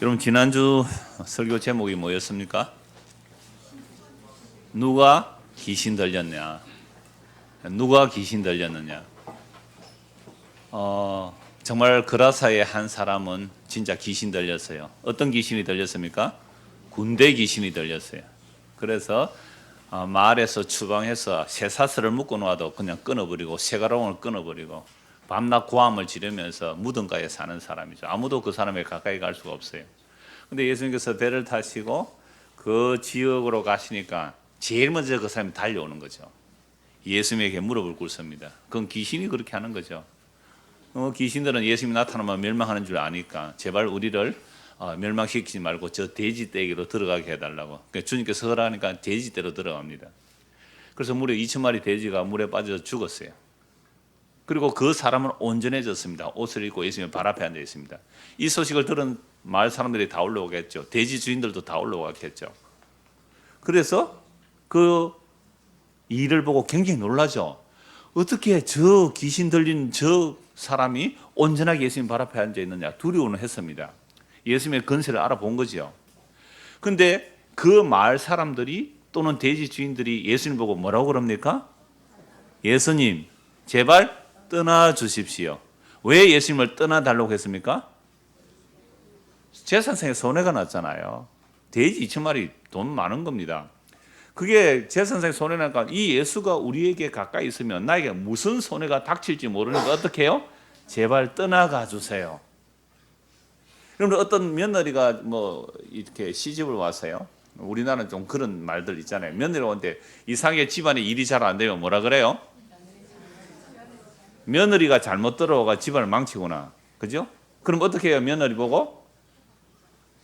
여러분 지난주 설교 제목이 뭐였습니까? 누가 귀신 들렸냐? 누가 귀신 들렸느냐? 정말 그라사의 한 사람은 진짜 귀신 들렸어요. 어떤 귀신이 들렸습니까? 군대 귀신이 들렸어요. 그래서 마을에서 추방해서 쇠사슬을 묶어 놓아도 그냥 끊어버리고 쇠가락을 끊어버리고 밤낮 고함을 지르면서 무덤가에 사는 사람이죠. 아무도 그 사람에 가까이 갈 수가 없어요. 근데 예수님께서 배를 타시고 그 지역으로 가시니까 제일 먼저 그 사람이 달려오는 거죠. 예수님에게 무릎을 꿇습니다. 그건 귀신이 그렇게 하는 거죠. 귀신들은 예수님이 나타나면 멸망하는 줄 아니까 제발 우리를 멸망시키지 말고 저 돼지떼기로 들어가게 해달라고. 그러니까 주님께서 허락하니까 돼지떼로 들어갑니다. 그래서 무려 2,000마리 돼지가 물에 빠져서 죽었어요. 그리고 그 사람은 온전해졌습니다. 옷을 입고 예수님 발 앞에 앉아 있습니다. 이 소식을 들은 마을 사람들이 다 올라오겠죠. 돼지 주인들도 다 올라오겠죠. 그래서 그 일을 보고 굉장히 놀라죠. 어떻게 저 귀신 들린 저 사람이 온전하게 예수님 발 앞에 앉아 있느냐 두려워는 했습니다. 예수님의 건세를 알아본 거죠. 그런데 그 마을 사람들이 또는 돼지 주인들이 예수님 보고 뭐라고 그럽니까? 예수님 제발 떠나 주십시오. 왜 예수님을 떠나달라고 했습니까? 재산상의 손해가 났잖아요. 돼지 2,000마리 돈 많은 겁니다. 그게 재산상의 손해나니까 이 예수가 우리에게 가까이 있으면 나에게 무슨 손해가 닥칠지 모르니까 어떻게 해요? 제발 떠나가 주세요. 그러면 어떤 며느리가 뭐 이렇게 시집을 와서요. 우리나라는 좀 그런 말들 있잖아요. 며느리가 오는데 이상하게 집안에 일이 잘 안 되면 뭐라 그래요? 며느리가 잘못 들어와가 집안을 망치구나. 그죠? 그럼 어떻게 해요? 며느리 보고?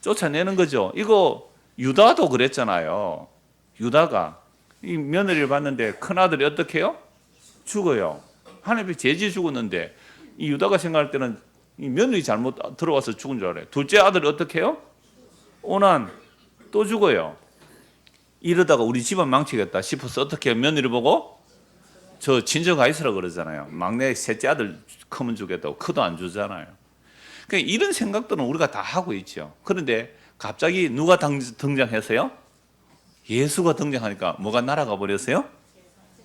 쫓아내는 거죠. 이거 유다도 그랬잖아요. 유다가 이 며느리를 봤는데 큰아들이 어떻게 해요? 죽어요. 하나님이 죄지 죽었는데 이 유다가 생각할 때는 이 며느리 잘못 들어와서 죽은 줄 알아요. 둘째 아들이 어떻게 해요? 오난 또 죽어요. 이러다가 우리 집안 망치겠다 싶어서 어떻게 해요? 며느리 보고? 저 친정 가 있으라 그러잖아요. 막내 셋째 아들 크면 주겠다고 크도 안 주잖아요. 그러니까 이런 생각들은 우리가 다 하고 있죠. 그런데 갑자기 누가 등장해서요? 예수가 등장하니까 뭐가 날아가 버렸어요?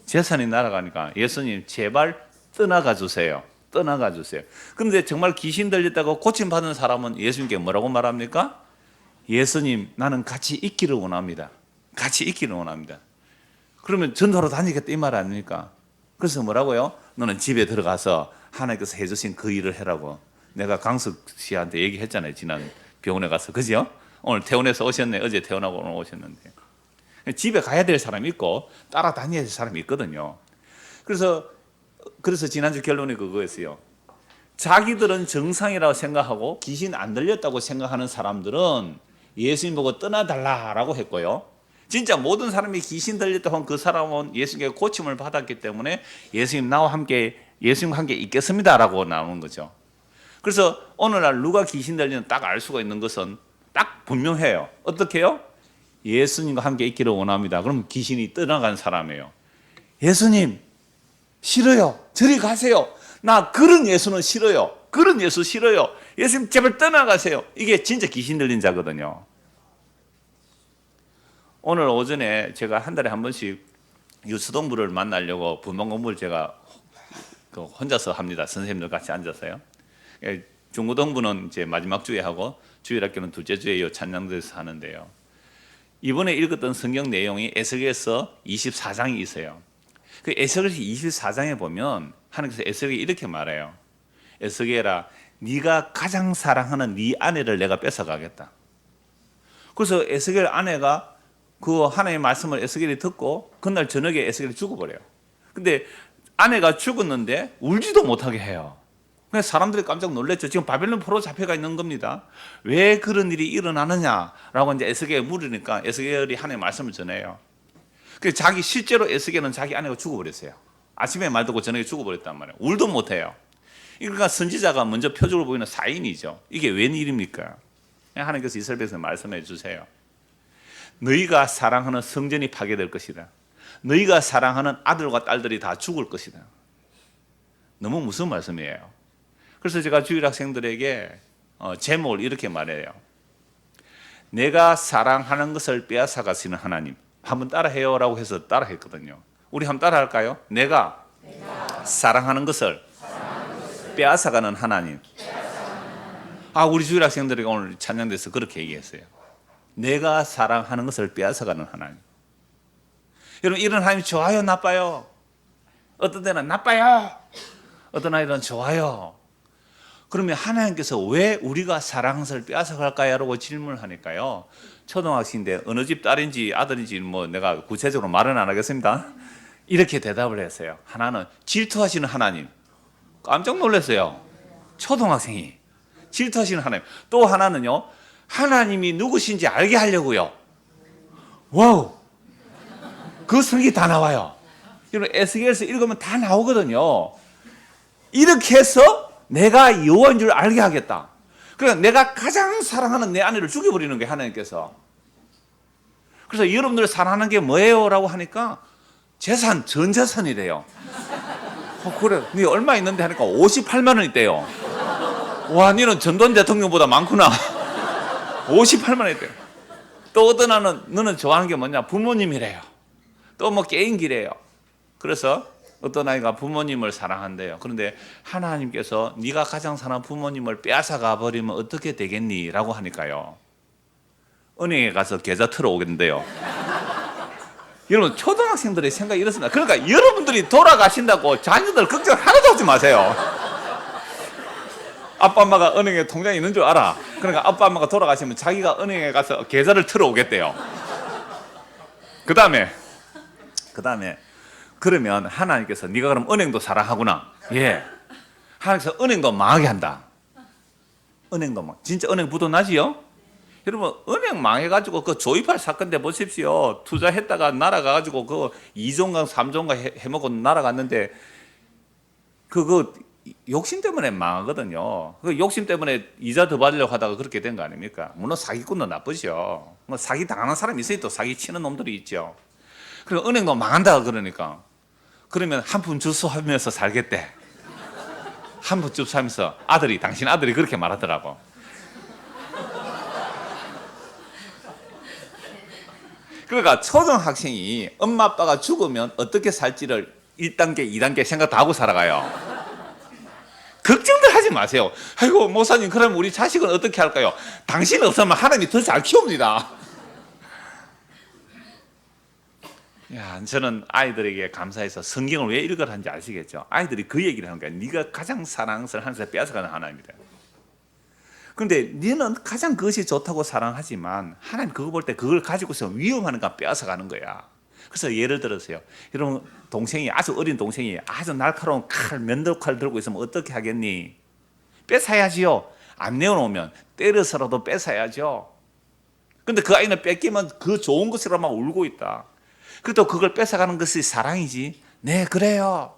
재산이 날아가니까 예수님 제발 떠나가 주세요. 떠나가 주세요. 그런데 정말 귀신 들렸다고 고침받은 사람은 예수님께 뭐라고 말합니까? 예수님 나는 같이 있기를 원합니다. 같이 있기를 원합니다. 그러면 전도로 다니겠다 이 말 아닙니까? 그래서 뭐라고요? 너는 집에 들어가서 하나님께서 해주신 그 일을 해라고 내가 강석 씨한테 얘기했잖아요. 지난 병원에 가서. 그죠? 오늘 퇴원해서 오셨네. 어제 퇴원하고 오늘 오셨는데. 집에 가야 될 사람이 있고 따라다녀야 될 사람이 있거든요. 그래서 지난주 결론이 그거였어요. 자기들은 정상이라고 생각하고 귀신 안 들렸다고 생각하는 사람들은 예수님 보고 떠나달라라고 했고요. 진짜 모든 사람이 귀신 들렸다고 한 그 사람은 예수님께 고침을 받았기 때문에 예수님과 함께 있겠습니다라고 나오는 거죠. 그래서 오늘날 누가 귀신 들리는 딱 알 수가 있는 것은 딱 분명해요. 어떻게 해요? 예수님과 함께 있기를 원합니다. 그럼 귀신이 떠나간 사람이에요. 예수님 싫어요. 저리 가세요. 나 그런 예수는 싫어요. 그런 예수 싫어요. 예수님 제발 떠나가세요. 이게 진짜 귀신 들린 자거든요. 오늘 오전에 제가 한 달에 한 번씩 유수동부를 만나려고 분방 공부를 제가 혼자서 합니다. 선생님들 같이 앉아서요. 중고동부는 이제 마지막 주에 하고 주일학교는 둘째 주에 찬양대에서 하는데요. 이번에 읽었던 성경 내용이 에스겔서 24장이 있어요. 그 에스겔서 24장에 보면 하나님께서 에스겔에게 이렇게 말해요. 에스겔아, 네가 가장 사랑하는 네 아내를 내가 뺏어가겠다. 그래서 에스겔 아내가 그 하나님의 말씀을 에스겔이 듣고 그날 저녁에 에스겔이 죽어버려요. 근데 아내가 죽었는데 울지도 못하게 해요. 그래서 사람들이 깜짝 놀랐죠. 지금 바벨론 포로 잡혀가 있는 겁니다. 왜 그런 일이 일어나느냐라고 이제 에스겔이 물으니까 에스겔이 하나님의 말씀을 전해요. 그래서 실제로 에스겔은 자기 아내가 죽어버렸어요. 아침에 말 듣고 저녁에 죽어버렸단 말이에요. 울도 못해요. 그러니까 선지자가 먼저 표적을 보이는 사인이죠. 이게 웬일입니까? 하나님께서 이스라엘 백성에 말씀해 주세요. 너희가 사랑하는 성전이 파괴될 것이다. 너희가 사랑하는 아들과 딸들이 다 죽을 것이다. 너무 무슨 말씀이에요? 그래서 제가 주일 학생들에게 제목을 이렇게 말해요. 내가 사랑하는 것을 빼앗아 가시는 하나님. 한번 따라해요라고 해서 따라했거든요. 우리 한번 따라할까요? 내가 사랑하는 것을 빼앗아가는 하나님. 우리 주일 학생들이 오늘 찬양대에서 그렇게 얘기했어요. 내가 사랑하는 것을 빼앗아가는 하나님. 여러분, 이런 하나님이 좋아요, 나빠요? 어떤 때는 나빠요, 어떤 아이들은 좋아요. 그러면 하나님께서 왜 우리가 사랑하는 것을 빼앗아갈까요? 라고 질문을 하니까요, 초등학생인데 어느 집 딸인지 아들인지 뭐 내가 구체적으로 말은 안 하겠습니다. 이렇게 대답을 했어요. 하나는 질투하시는 하나님. 깜짝 놀랐어요. 초등학생이 질투하시는 하나님. 또 하나는요, 하나님이 누구신지 알게 하려고요. 와우, 그 설교 다 나와요. 여러분, 에스겔서 읽으면 다 나오거든요. 이렇게 해서 내가 여호와인 줄 알게 하겠다. 그러니까 내가 가장 사랑하는 내 아내를 죽여버리는 게 하나님께서. 그래서 여러분들 사랑하는 게 뭐예요? 라고 하니까 재산, 전 재산이래요. 그래, 네 얼마 있는데 하니까 58만 원 있대요. 와, 너는 전두환 대통령보다 많구나. 58만 원 있대요. 또 어떤 하나는 너는 좋아하는 게 뭐냐? 부모님이래요. 또 뭐 게임기래요. 그래서 어떤 아이가 부모님을 사랑한대요. 그런데 하나님께서 네가 가장 사랑하는 부모님을 빼앗아가 버리면 어떻게 되겠니? 라고 하니까요, 은행에 가서 계좌 틀어오겠는데요. 여러분, 초등학생들의 생각이 이렇습니다. 그러니까 여러분들이 돌아가신다고 자녀들 걱정 하나도 하지 마세요. 아빠 엄마가 은행에 통장이 있는 줄 알아. 그러니까 아빠 엄마가 돌아가시면 자기가 은행에 가서 계좌를 틀어오겠대요. 그 다음에 그러면 하나님께서 네가 그럼 은행도 사랑하구나. 예. 하나님께서 은행도 망하게 한다. 은행도 진짜 은행 부도 나지요? 여러분, 은행 망해가지고 그 조이팔 사건 때 보십시오. 투자했다가 날아가가지고 그 2종강 3종강 해먹고 날아갔는데 그거 욕심 때문에 망하거든요. 그 욕심 때문에 이자 더 받으려고 하다가 그렇게 된 거 아닙니까? 물론 사기꾼도 나쁘죠. 뭐 사기 당하는 사람이 있어야 또 사기 치는 놈들이 있죠. 그리고 은행도 망한다 그러니까, 그러면 한 푼 주소 하면서 살겠대. 한 푼 주소 하면서 당신 아들이 그렇게 말하더라고. 그러니까 초등학생이 엄마 아빠가 죽으면 어떻게 살지를 1단계, 2단계 생각 다 하고 살아가요. 걱정들 하지 마세요. 아이고 목사님, 그럼 우리 자식은 어떻게 할까요? 당신 없으면 하나님이 더 잘 키웁니다. 저는 아이들에게 감사해서 성경을 왜 읽으라는지 아시겠죠? 아이들이 그 얘기를 하는 거예요. 네가 가장 사랑하는 것을 하나님께서 빼앗아가는 하나님이다. 그런데 너는 가장 그것이 좋다고 사랑하지만 하나님 그거 볼 때 그걸 가지고 있으면 위험하니까 빼앗아가는 거야. 그래서 예를 들어서요, 여러분, 아주 어린 동생이 아주 날카로운 면도칼 들고 있으면 어떻게 하겠니? 뺏어야지요. 안 내어놓으면 때려서라도 뺏어야죠. 근데 그 아이는 뺏기면 그 좋은 것이라 막 울고 있다. 그래도 그걸 뺏어가는 것이 사랑이지. 네, 그래요.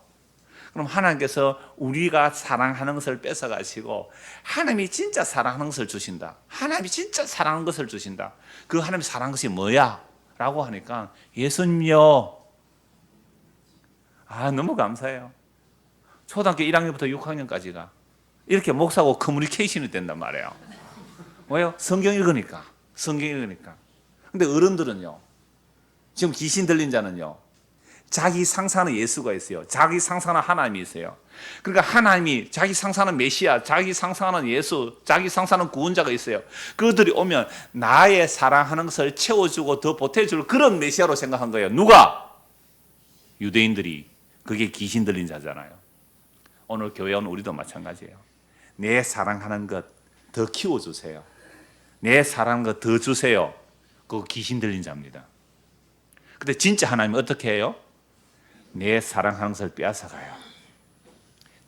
그럼 하나님께서 우리가 사랑하는 것을 뺏어가시고 하나님이 진짜 사랑하는 것을 주신다. 하나님이 진짜 사랑하는 것을 주신다. 그 하나님이 사랑하는 것이 뭐야? 라고 하니까 예수님요. 너무 감사해요. 초등학교 1학년부터 6학년까지가 이렇게 목사하고 커뮤니케이션이 된단 말이에요. 왜요? 성경 읽으니까. 근데 어른들은요, 지금 귀신 들린 자는요, 자기 상상하는 예수가 있어요. 자기 상상하는 하나님이 있어요. 그러니까 하나님이 자기 상상하는 메시아, 자기 상상하는 예수, 자기 상상하는 구원자가 있어요. 그들이 오면 나의 사랑하는 것을 채워주고 더 보태줄 그런 메시아로 생각한 거예요. 누가? 유대인들이. 그게 귀신 들린 자잖아요. 오늘 교회 온 우리도 마찬가지예요. 내 사랑하는 것 더 키워주세요. 내 사랑하는 것 더 주세요. 그거 귀신 들린 자입니다. 근데 진짜 하나님은 어떻게 해요? 내 사랑하는 것을 빼앗아가요.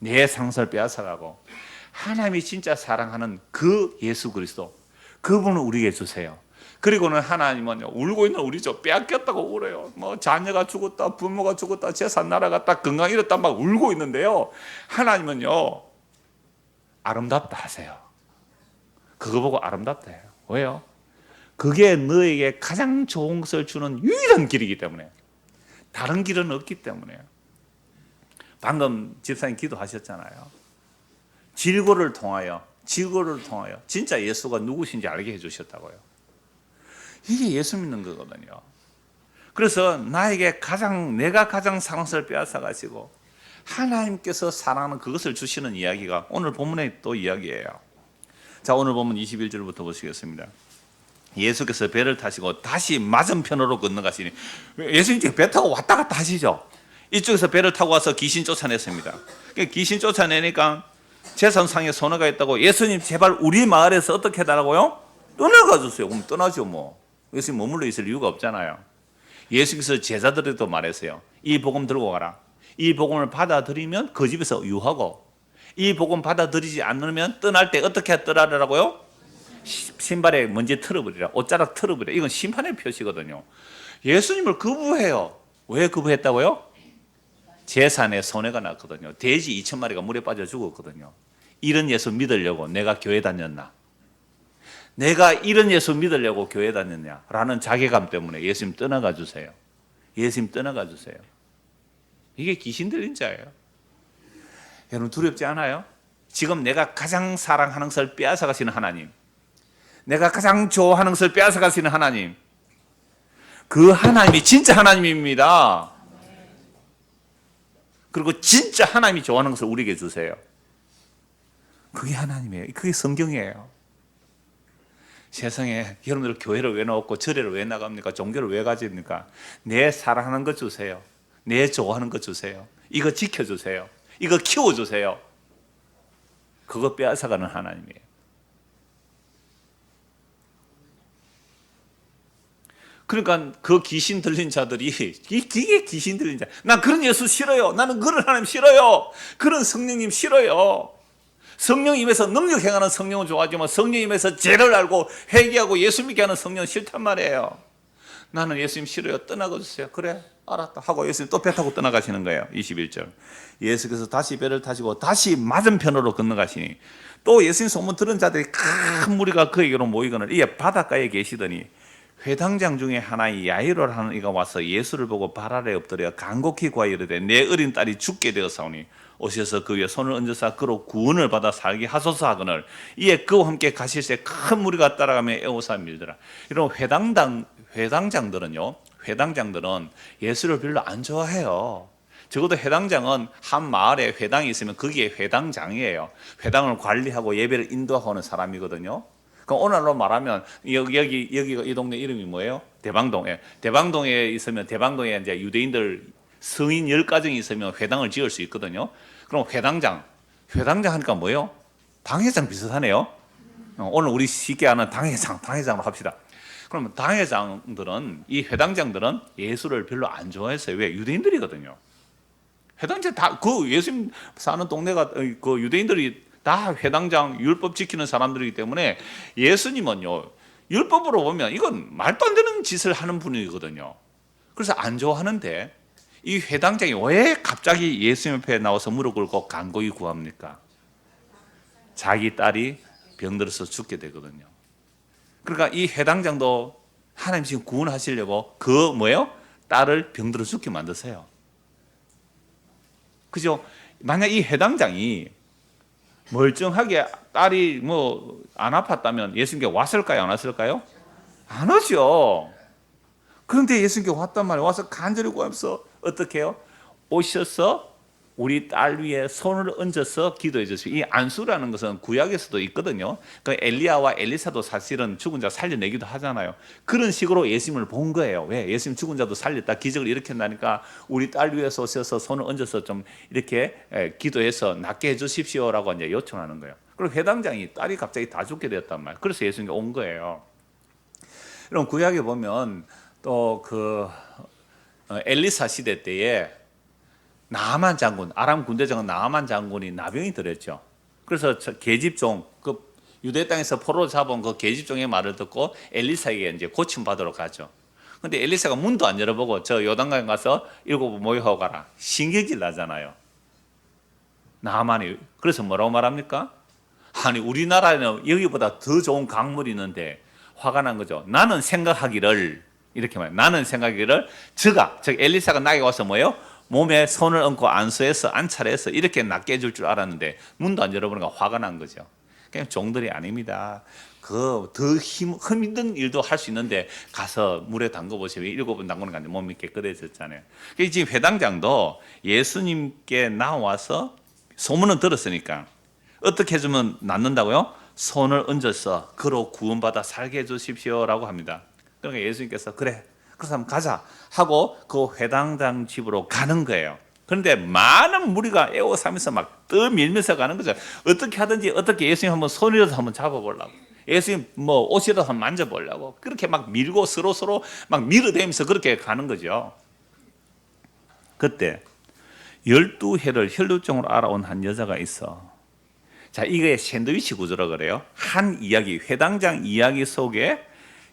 내 사랑하는 것을 빼앗아가고 하나님이 진짜 사랑하는 그 예수 그리스도, 그분을 우리에게 주세요. 그리고는 하나님은 울고 있는 우리 빼앗겼다고 울어요. 뭐 자녀가 죽었다, 부모가 죽었다, 재산 날아갔다, 건강 잃었다 막 울고 있는데요, 하나님은요 아름답다 하세요. 그거 보고 아름답다 해요. 왜요? 그게 너에게 가장 좋은 것을 주는 유일한 길이기 때문에. 다른 길은 없기 때문에. 방금 집사님 기도하셨잖아요. 지고를 통하여 진짜 예수가 누구신지 알게 해주셨다고요. 이게 예수 믿는 거거든요. 그래서 내가 가장 사랑하는 것을 빼앗아 가지고 하나님께서 사랑하는 그것을 주시는 이야기가 오늘 본문의 또 이야기예요. 자, 오늘 본문 21절부터 보시겠습니다. 예수께서 배를 타시고 다시 맞은편으로 건너가시니, 예수님 배 타고 왔다 갔다 하시죠. 이쪽에서 배를 타고 와서 귀신 쫓아냈습니다. 귀신 쫓아내니까 제선상에 손해가 있다고, 예수님 제발 우리 마을에서 어떻게 해달라고요? 떠나가 주세요. 그럼 떠나죠 뭐. 예수님 머물러 있을 이유가 없잖아요. 예수께서 제자들에도 말했어요. 이 복음 들고 가라. 이 복음을 받아들이면 그 집에서 유하고, 이 복음 받아들이지 않으면 떠날 때 어떻게 떠나라고요? 신발에 먼지 털어버리라. 옷자락 털어버리라. 이건 심판의 표시거든요. 예수님을 거부해요. 왜 거부했다고요? 재산에 손해가 났거든요. 돼지 2,000마리가 물에 빠져 죽었거든요. 이런 예수 믿으려고 내가 교회 다녔나? 내가 이런 예수 믿으려고 교회 다녔냐라는 자괴감 때문에 예수님 떠나가 주세요. 예수님 떠나가 주세요. 이게 귀신 들린 자예요. 여러분 두렵지 않아요? 지금 내가 가장 사랑하는 것을 빼앗아 가시는 하나님, 내가 가장 좋아하는 것을 빼앗아 가시는 하나님, 그 하나님이 진짜 하나님입니다. 그리고 진짜 하나님이 좋아하는 것을 우리에게 주세요. 그게 하나님이에요. 그게 성경이에요. 세상에 여러분들 교회를 왜 나왔고 절에를 왜 나갑니까? 종교를 왜 가집니까? 내 사랑하는 것 주세요. 내 좋아하는 것 주세요. 이거 지켜주세요. 이거 키워주세요. 그거 빼앗아가는 하나님이에요. 그러니까 그 귀신 들린 자들이, 이게 귀신 들린 자, 난 그런 예수 싫어요. 나는 그런 하나님 싫어요. 그런 성령님 싫어요. 성령 임에서 능력 행하는 성령은 좋아하지만 성령 임에서 죄를 알고 회개하고 예수 믿게 하는 성령은 싫단 말이에요. 나는 예수님 싫어요. 떠나가 주세요. 그래 알았다 하고 예수님 또 배 타고 떠나가시는 거예요. 21절. 예수께서 다시 배를 타시고 다시 맞은편으로 건너가시니, 또 예수님 소문 들은 자들이 큰 무리가 그에게로 모이거늘 이에 바닷가에 계시더니 회당장 중에 하나인 야이로라는 이가 와서 예수를 보고 발 아래 엎드려 간곡히 구하여 이르되 내 어린 딸이 죽게 되었사오니 오셔서 그 위에 손을 얹으사 그로 구원을 받아 살게 하소서 하거늘 이에 그와 함께 가실새 큰 무리가 따라가며 애워사 밀더라. 이런 회당장들은요, 회당장들은 예수를 별로 안 좋아해요. 적어도 회당장은 한 마을에 회당이 있으면 거기에 회당장이에요. 회당을 관리하고 예배를 인도하고 하는 사람이거든요. 그럼 오늘날로 말하면 여기가 이 동네 이름이 뭐예요? 대방동. 대방동에 있으면 대방동에 이제 유대인들 성인 10가정이 있으면 회당을 지을 수 있거든요. 그럼 회당장 하니까 뭐예요? 당회장 비슷하네요. 오늘 우리 쉽게 아는 당회장으로 합시다. 그러면 당회장들은, 이 회당장들은 예수를 별로 안 좋아했어요. 왜? 유대인들이거든요. 회당장 그 예수님 사는 동네가 그 유대인들이 다 회당장 율법 지키는 사람들이기 때문에 예수님은요, 율법으로 보면 이건 말도 안 되는 짓을 하는 분이거든요. 그래서 안 좋아하는데 이 회당장이 왜 갑자기 예수님 앞에 나와서 무릎 꿇고 간곡히 구합니까? 자기 딸이 병들어서 죽게 되거든요. 그러니까 이 회당장도 하나님 지금 구원하시려고 그 뭐예요? 딸을 병들어 죽게 만드세요. 그죠? 만약 이 회당장이 멀쩡하게 딸이 뭐 안 아팠다면 예수님께 왔을까요? 안 왔을까요? 안 오죠. 그런데 예수님께 왔단 말이에요. 와서 간절히 구하면서 어떻게 해요? 오셔서 우리 딸 위에 손을 얹어서 기도해 주시고, 이 안수라는 것은 구약에서도 있거든요. 그 엘리야와 엘리사도 사실은 죽은 자 살려내기도 하잖아요. 그런 식으로 예수님을 본 거예요. 왜? 예수님 죽은 자도 살렸다, 기적을 일으켰다니까 우리 딸 위에 오셔서 손을 얹어서 좀 이렇게 기도해서 낫게 해주십시오라고 이제 요청하는 거예요. 그리고 회당장이 딸이 갑자기 다 죽게 되었단 말이에요. 그래서 예수님께 온 거예요. 그럼 구약에 보면 또 그 엘리사 시대 때에 나아만 장군, 아람 군대장은 나아만 장군이 나병이 들었죠. 그래서 계집종, 그 유대 땅에서 포로로 잡은 그 계집종의 말을 듣고 엘리사에게 이제 고침 받으러 가죠. 근데 엘리사가 문도 안 열어보고 저 요단강에 가서 일곱 모여하고 가라. 신경질 나잖아요. 나아만이. 그래서 뭐라고 말합니까? 아니 우리나라에는 여기보다 더 좋은 강물이 있는데 화가 난 거죠. 나는 생각하기를, 이렇게 말해요. 나는 생각하기를 즉 엘리사가 나에게 와서 뭐예요? 몸에 손을 얹고 안수해서 안찰해서 이렇게 낫게 해줄 줄 알았는데 문도 안 열어보니까 화가 난 거죠. 그냥 종들이 아닙니다. 더 힘든 일도 할 수 있는데 가서 물에 담궈 보세요. 7번 담그는 게 몸이 깨끗해졌잖아요. 지금 회당장도 예수님께 나와서 소문은 들었으니까 어떻게 해주면 낫는다고요? 손을 얹어서 그로 구원받아 살게 해주십시오라고 합니다. 그러니까 예수님께서 그래, 그래서 한번 가자 하고 그 회당장 집으로 가는 거예요. 그런데 많은 무리가 에워싸면서 막 떠밀면서 가는 거죠. 어떻게 하든지 어떻게 예수님 한번 손이라도 한번 잡아보려고, 예수님 뭐 옷이라도 한번 만져보려고 그렇게 막 밀고 서로 막 밀어대면서 그렇게 가는 거죠. 그때 12해를 혈루증으로 알아온 한 여자가 있어. 자, 이게 샌드위치 구조라 그래요. 한 이야기, 회당장 이야기 속에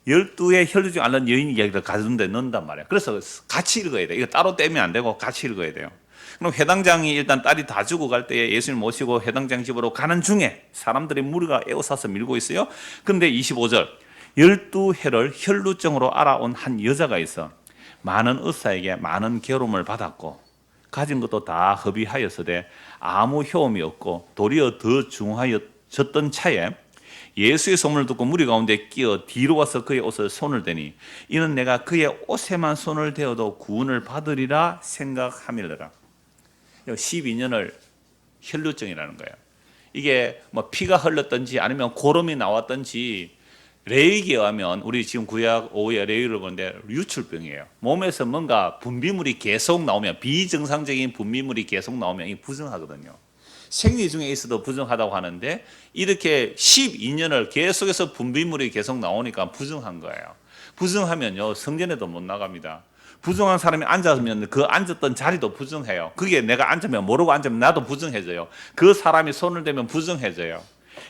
12의 혈루증 앓는 여인 이야기를 가운데 넣는단 말이에요. 그래서 같이 읽어야 돼요. 이거 따로 떼면 안 되고 같이 읽어야 돼요. 그럼 회당장이 일단 딸이 다 죽고 갈 때에 예수님 모시고 회당장 집으로 가는 중에 사람들이 무리가 에워싸서 밀고 있어요. 그런데 25절 12해를 혈루증으로 알아온 한 여자가 있어 많은 의사에게 많은 괴로움을 받았고 가진 것도 다 허비하였으되 아무 효험이 없고 도리어 더 중하여졌던 차에 예수의 소문을 듣고 무리 가운데 끼어 뒤로 와서 그의 옷을 손을 대니 이는 내가 그의 옷에만 손을 대어도 구원을 받으리라 생각함이더라. 12년을 혈루증이라는 거예요. 이게 뭐 피가 흘렀든지 아니면 고름이 나왔든지, 레위기에 의하면 우리 지금 구약 5의 레위기를 보는데 유출병이에요. 몸에서 뭔가 분비물이 계속 나오면, 비정상적인 분비물이 계속 나오면 이 부정하거든요. 생리 중에 있어도 부정하다고 하는데 이렇게 12년을 계속해서 분비물이 계속 나오니까 부정한 거예요. 부정하면요 성전에도 못 나갑니다. 부정한 사람이 앉으면 그 앉았던 자리도 부정해요. 그게 내가 앉으면 모르고 앉으면 나도 부정해져요. 그 사람이 손을 대면 부정해져요.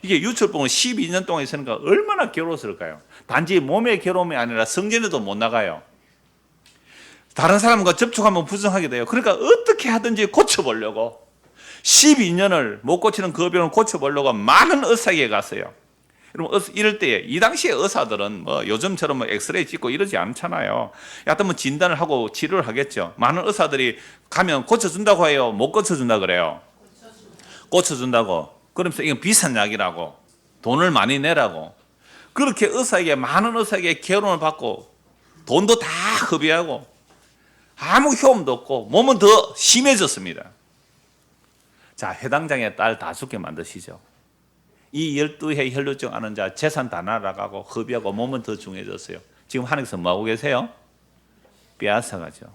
이게 유출병은 12년 동안 있으니까 얼마나 괴로웠을까요? 단지 몸의 괴로움이 아니라 성전에도 못 나가요. 다른 사람과 접촉하면 부정하게 돼요. 그러니까 어떻게 하든지 고쳐보려고 12년을 못 고치는 그 병을 고쳐보려고 많은 의사에게 갔어요. 여러분, 이럴 때 이 당시에 의사들은 뭐 요즘처럼 뭐 엑스레이 찍고 이러지 않잖아요. 하여튼 뭐 진단을 하고 치료를 하겠죠. 많은 의사들이 가면 고쳐준다고 해요, 못 고쳐준다 그래요? 고쳐준다고. 그러면서 이건 비싼 약이라고, 돈을 많이 내라고, 그렇게 의사에게, 많은 의사에게 괴로움을 받고 돈도 다 허비하고 아무 효험도 없고 몸은 더 심해졌습니다. 자, 회당장의 딸 다 죽게 만드시죠. 이 12해 혈루증 앓는 자 재산 다 날아가고 허비하고 몸은 더 중해졌어요. 지금 하나님께서 뭐하고 계세요? 빼앗아가죠.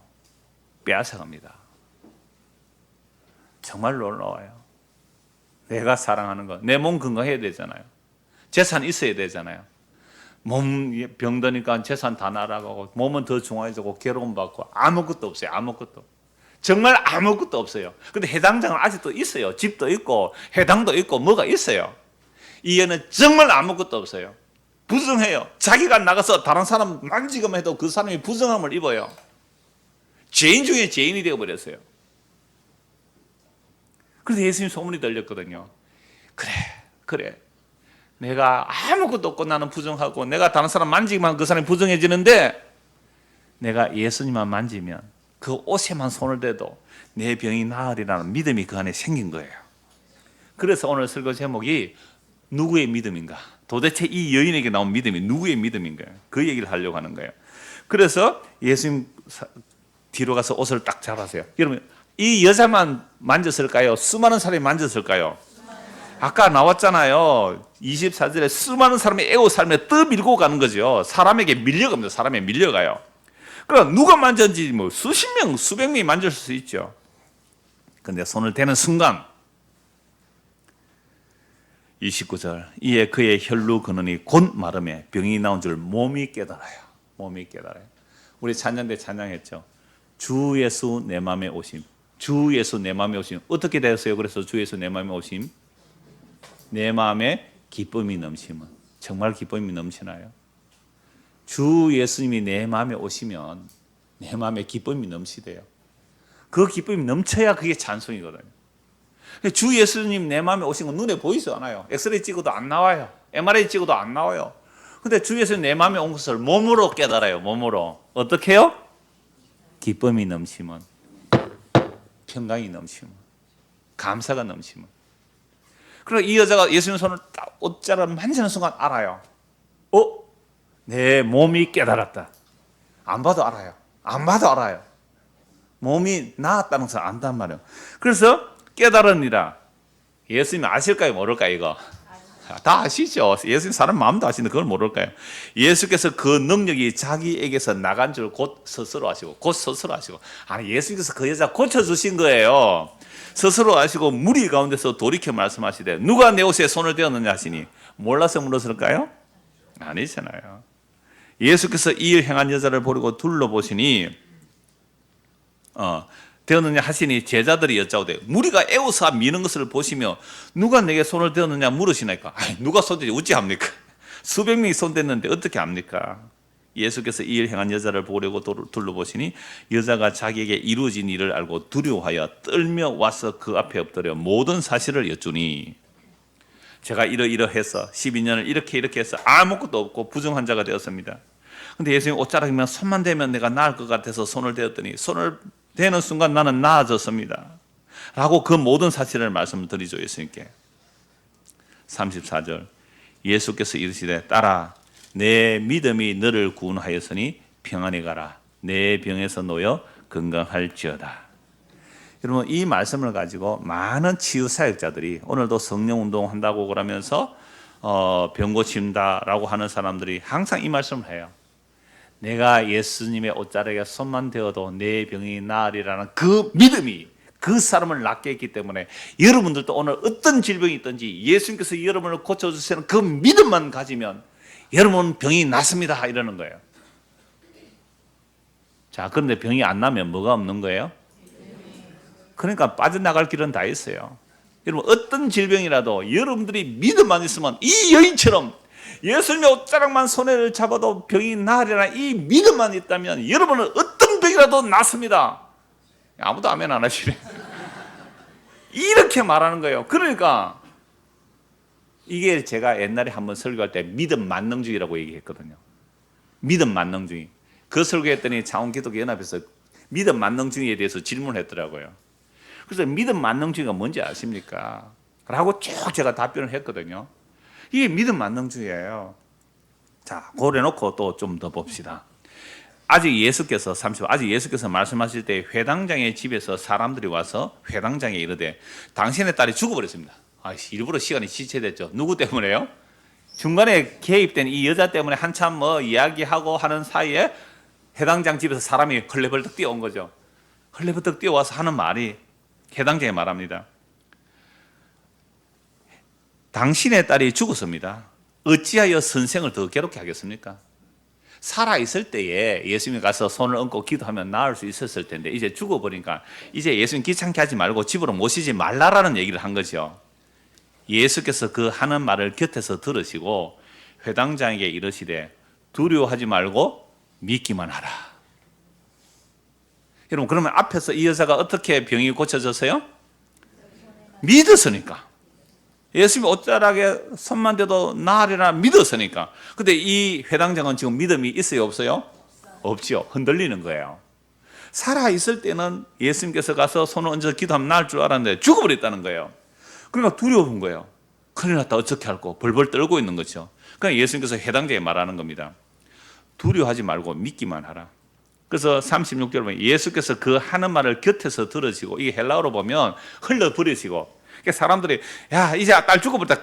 빼앗아갑니다. 정말 놀라워요. 내가 사랑하는 거, 내 몸 건강해야 되잖아요. 재산 있어야 되잖아요. 몸 병드니까 재산 다 날아가고 몸은 더 중해지고 괴로움 받고 아무것도 없어요. 아무것도. 정말 아무것도 없어요. 근데 회당장은 아직도 있어요. 집도 있고 회당도 있고 뭐가 있어요. 이 애는 정말 아무것도 없어요. 부정해요. 자기가 나가서 다른 사람 만지기만 해도 그 사람이 부정함을 입어요. 죄인 중에 죄인이 되어버렸어요. 그래서 예수님 소문이 들렸거든요. 그래. 내가 아무것도 없고 나는 부정하고 내가 다른 사람 만지기만 그 사람이 부정해지는데 내가 예수님만 만지면 그 옷에만 손을 대도 내 병이 나으리라는 믿음이 그 안에 생긴 거예요. 그래서 오늘 설교 제목이 누구의 믿음인가? 도대체 이 여인에게 나온 믿음이 누구의 믿음인가? 그 얘기를 하려고 하는 거예요. 그래서 예수님 뒤로 가서 옷을 딱 잡았어요. 여러분, 이 여자만 만졌을까요? 수많은 사람이 만졌을까요? 아까 나왔잖아요. 24절에 수많은 사람이 에워싸며 떠밀고 가는 거죠. 사람에게 밀려갑니다. 사람에 밀려가요. 그럼 누가 만졌는지 뭐 수십 명, 수백 명이 만질 수 있죠. 그런데 손을 대는 순간 29절 이에 그의 혈루 근원이 곧 마름에 병이 나온 줄 몸이 깨달아요. 몸이 깨달아요. 우리 찬양 때 찬양했죠. 주 예수 내 맘에 오심. 주 예수 내 맘에 오심. 어떻게 되었어요? 그래서 주 예수 내 맘에 오심. 내 마음에 기쁨이 넘치면, 정말 기쁨이 넘치나요? 주 예수님이 내 마음에 오시면 내 마음에 기쁨이 넘치대요. 그 기쁨이 넘쳐야 그게 찬송이거든요. 주 예수님 내 마음에 오신 건 눈에 보이지 않아요. 엑스레이 찍어도 안 나와요. MRI 찍어도 안 나와요. 근데 주 예수님 내 마음에 온 것을 몸으로 깨달아요. 몸으로. 어떻게 해요? 기쁨이 넘치면, 평강이 넘치면, 감사가 넘치면. 그리고 이 여자가 예수님 손을 딱 옷자락을 만지는 순간 알아요. 내 몸이 깨달았다. 안 봐도 알아요. 안 봐도 알아요. 몸이 나았다는 것을 안단 말이에요. 그래서 깨달으니라. 예수님 아실까요? 모를까요? 이거 다 아시죠? 예수님 사람 마음도 아시는데 그걸 모를까요? 예수께서 그 능력이 자기에게서 나간 줄 곧 스스로 아시고, 아니 예수께서 그 여자 고쳐주신 거예요. 스스로 아시고 무리 가운데서 돌이켜 말씀하시되 누가 내 옷에 손을 대었느냐 하시니 몰라서 물었을까요? 아니잖아요. 예수께서 이 일 행한 여자를 보고 둘러보시니 되었느냐 하시니 제자들이 여짜오되 무리가 에워서 미는 것을 보시며 누가 내게 손을 대었느냐 물으시니까 누가 손대지 어찌 합니까? 수백 명이 손댔는데 어떻게 합니까? 예수께서 이 일 행한 여자를 보려고 둘러보시니 여자가 자기에게 이루어진 일을 알고 두려워하여 떨며 와서 그 앞에 엎드려 모든 사실을 여쭈니 제가 이러해서 12년을 이렇게 해서 아무것도 없고 부정한 자가 되었습니다. 근데 예수님 옷자락이면 손만 대면 내가 나을 것 같아서 손을 대었더니 손을 대는 순간 나는 나아졌습니다. 라고 그 모든 사실을 말씀드리죠. 예수님께. 34절 예수께서 이르시되 딸아 내 믿음이 너를 구원하였으니 평안히 가라. 내 병에서 놓여 건강할지어다. 여러분 이 말씀을 가지고 많은 치유사역자들이 오늘도 성령운동 한다고 그러면서 병 고친다라고 하는 사람들이 항상 이 말씀을 해요. 내가 예수님의 옷자락에 손만 대어도 내 병이 나으리라는 그 믿음이 그 사람을 낫게 했기 때문에 여러분들도 오늘 어떤 질병이 있든지 예수님께서 여러분을 고쳐주시는 그 믿음만 가지면 여러분 병이 낫습니다 이러는 거예요. 자, 그런데 병이 안 나면 뭐가 없는 거예요? 그러니까 빠져나갈 길은 다 있어요. 여러분 어떤 질병이라도 여러분들이 믿음만 있으면 이 여인처럼 예수님의 옷자락만 손에 잡아도 병이 나으리라는 이 믿음만 있다면 여러분은 어떤 병이라도 낫습니다. 아무도 아멘 안 하시네. 이렇게 말하는 거예요. 그러니까 이게 제가 옛날에 한번 설교할 때 믿음 만능주의라고 얘기했거든요. 믿음 만능주의. 그 설교했더니 창원기독교연합에서 믿음 만능주의에 대해서 질문을 했더라고요. 그래서 믿음 만능주의가 뭔지 아십니까? 라고 쭉 제가 답변을 했거든요. 이게 믿음 만능주의예요. 자, 고려놓고 또 좀 더 봅시다. 아직 예수께서 말씀하실 때 회당장의 집에서 사람들이 와서 회당장에 이르되 당신의 딸이 죽어버렸습니다. 일부러 시간이 지체됐죠. 누구 때문에요? 중간에 개입된 이 여자 때문에 한참 이야기하고 하는 사이에 회당장 집에서 사람이 헐레벌떡 뛰어온 거죠. 헐레벌떡 뛰어와서 하는 말이 회당장에 말합니다. 당신의 딸이 죽었습니다. 어찌하여 선생을 더 괴롭게 하겠습니까? 살아있을 때에 예수님이 가서 손을 얹고 기도하면 나을 수 있었을 텐데 이제 죽어버리니까 이제 예수님 귀찮게 하지 말고 집으로 모시지 말라라는 얘기를 한 거죠. 예수께서 그 하는 말을 곁에서 들으시고 회당장에게 이르시되 두려워하지 말고 믿기만 하라. 여러분 그러면 앞에서 이 여자가 어떻게 병이 고쳐졌어요? 믿었으니까. 예수님이 옷자락에 손만 대도 나으리라 믿었으니까. 근데 이 회당장은 지금 믿음이 있어요 없어요? 없죠. 흔들리는 거예요. 살아있을 때는 예수님께서 가서 손을 얹어 기도하면 나을 줄 알았는데 죽어버렸다는 거예요. 그러니까 두려운 거예요. 큰일 났다 어떻게 할까 벌벌 떨고 있는 거죠. 그러니까 예수님께서 회당장에 말하는 겁니다. 두려워하지 말고 믿기만 하라. 그래서 36절 보면 예수께서 그 하는 말을 곁에서 들으시고 이게 헬라어로 보면 흘러버리시고 사람들이 야 이제 딸 죽어버렸다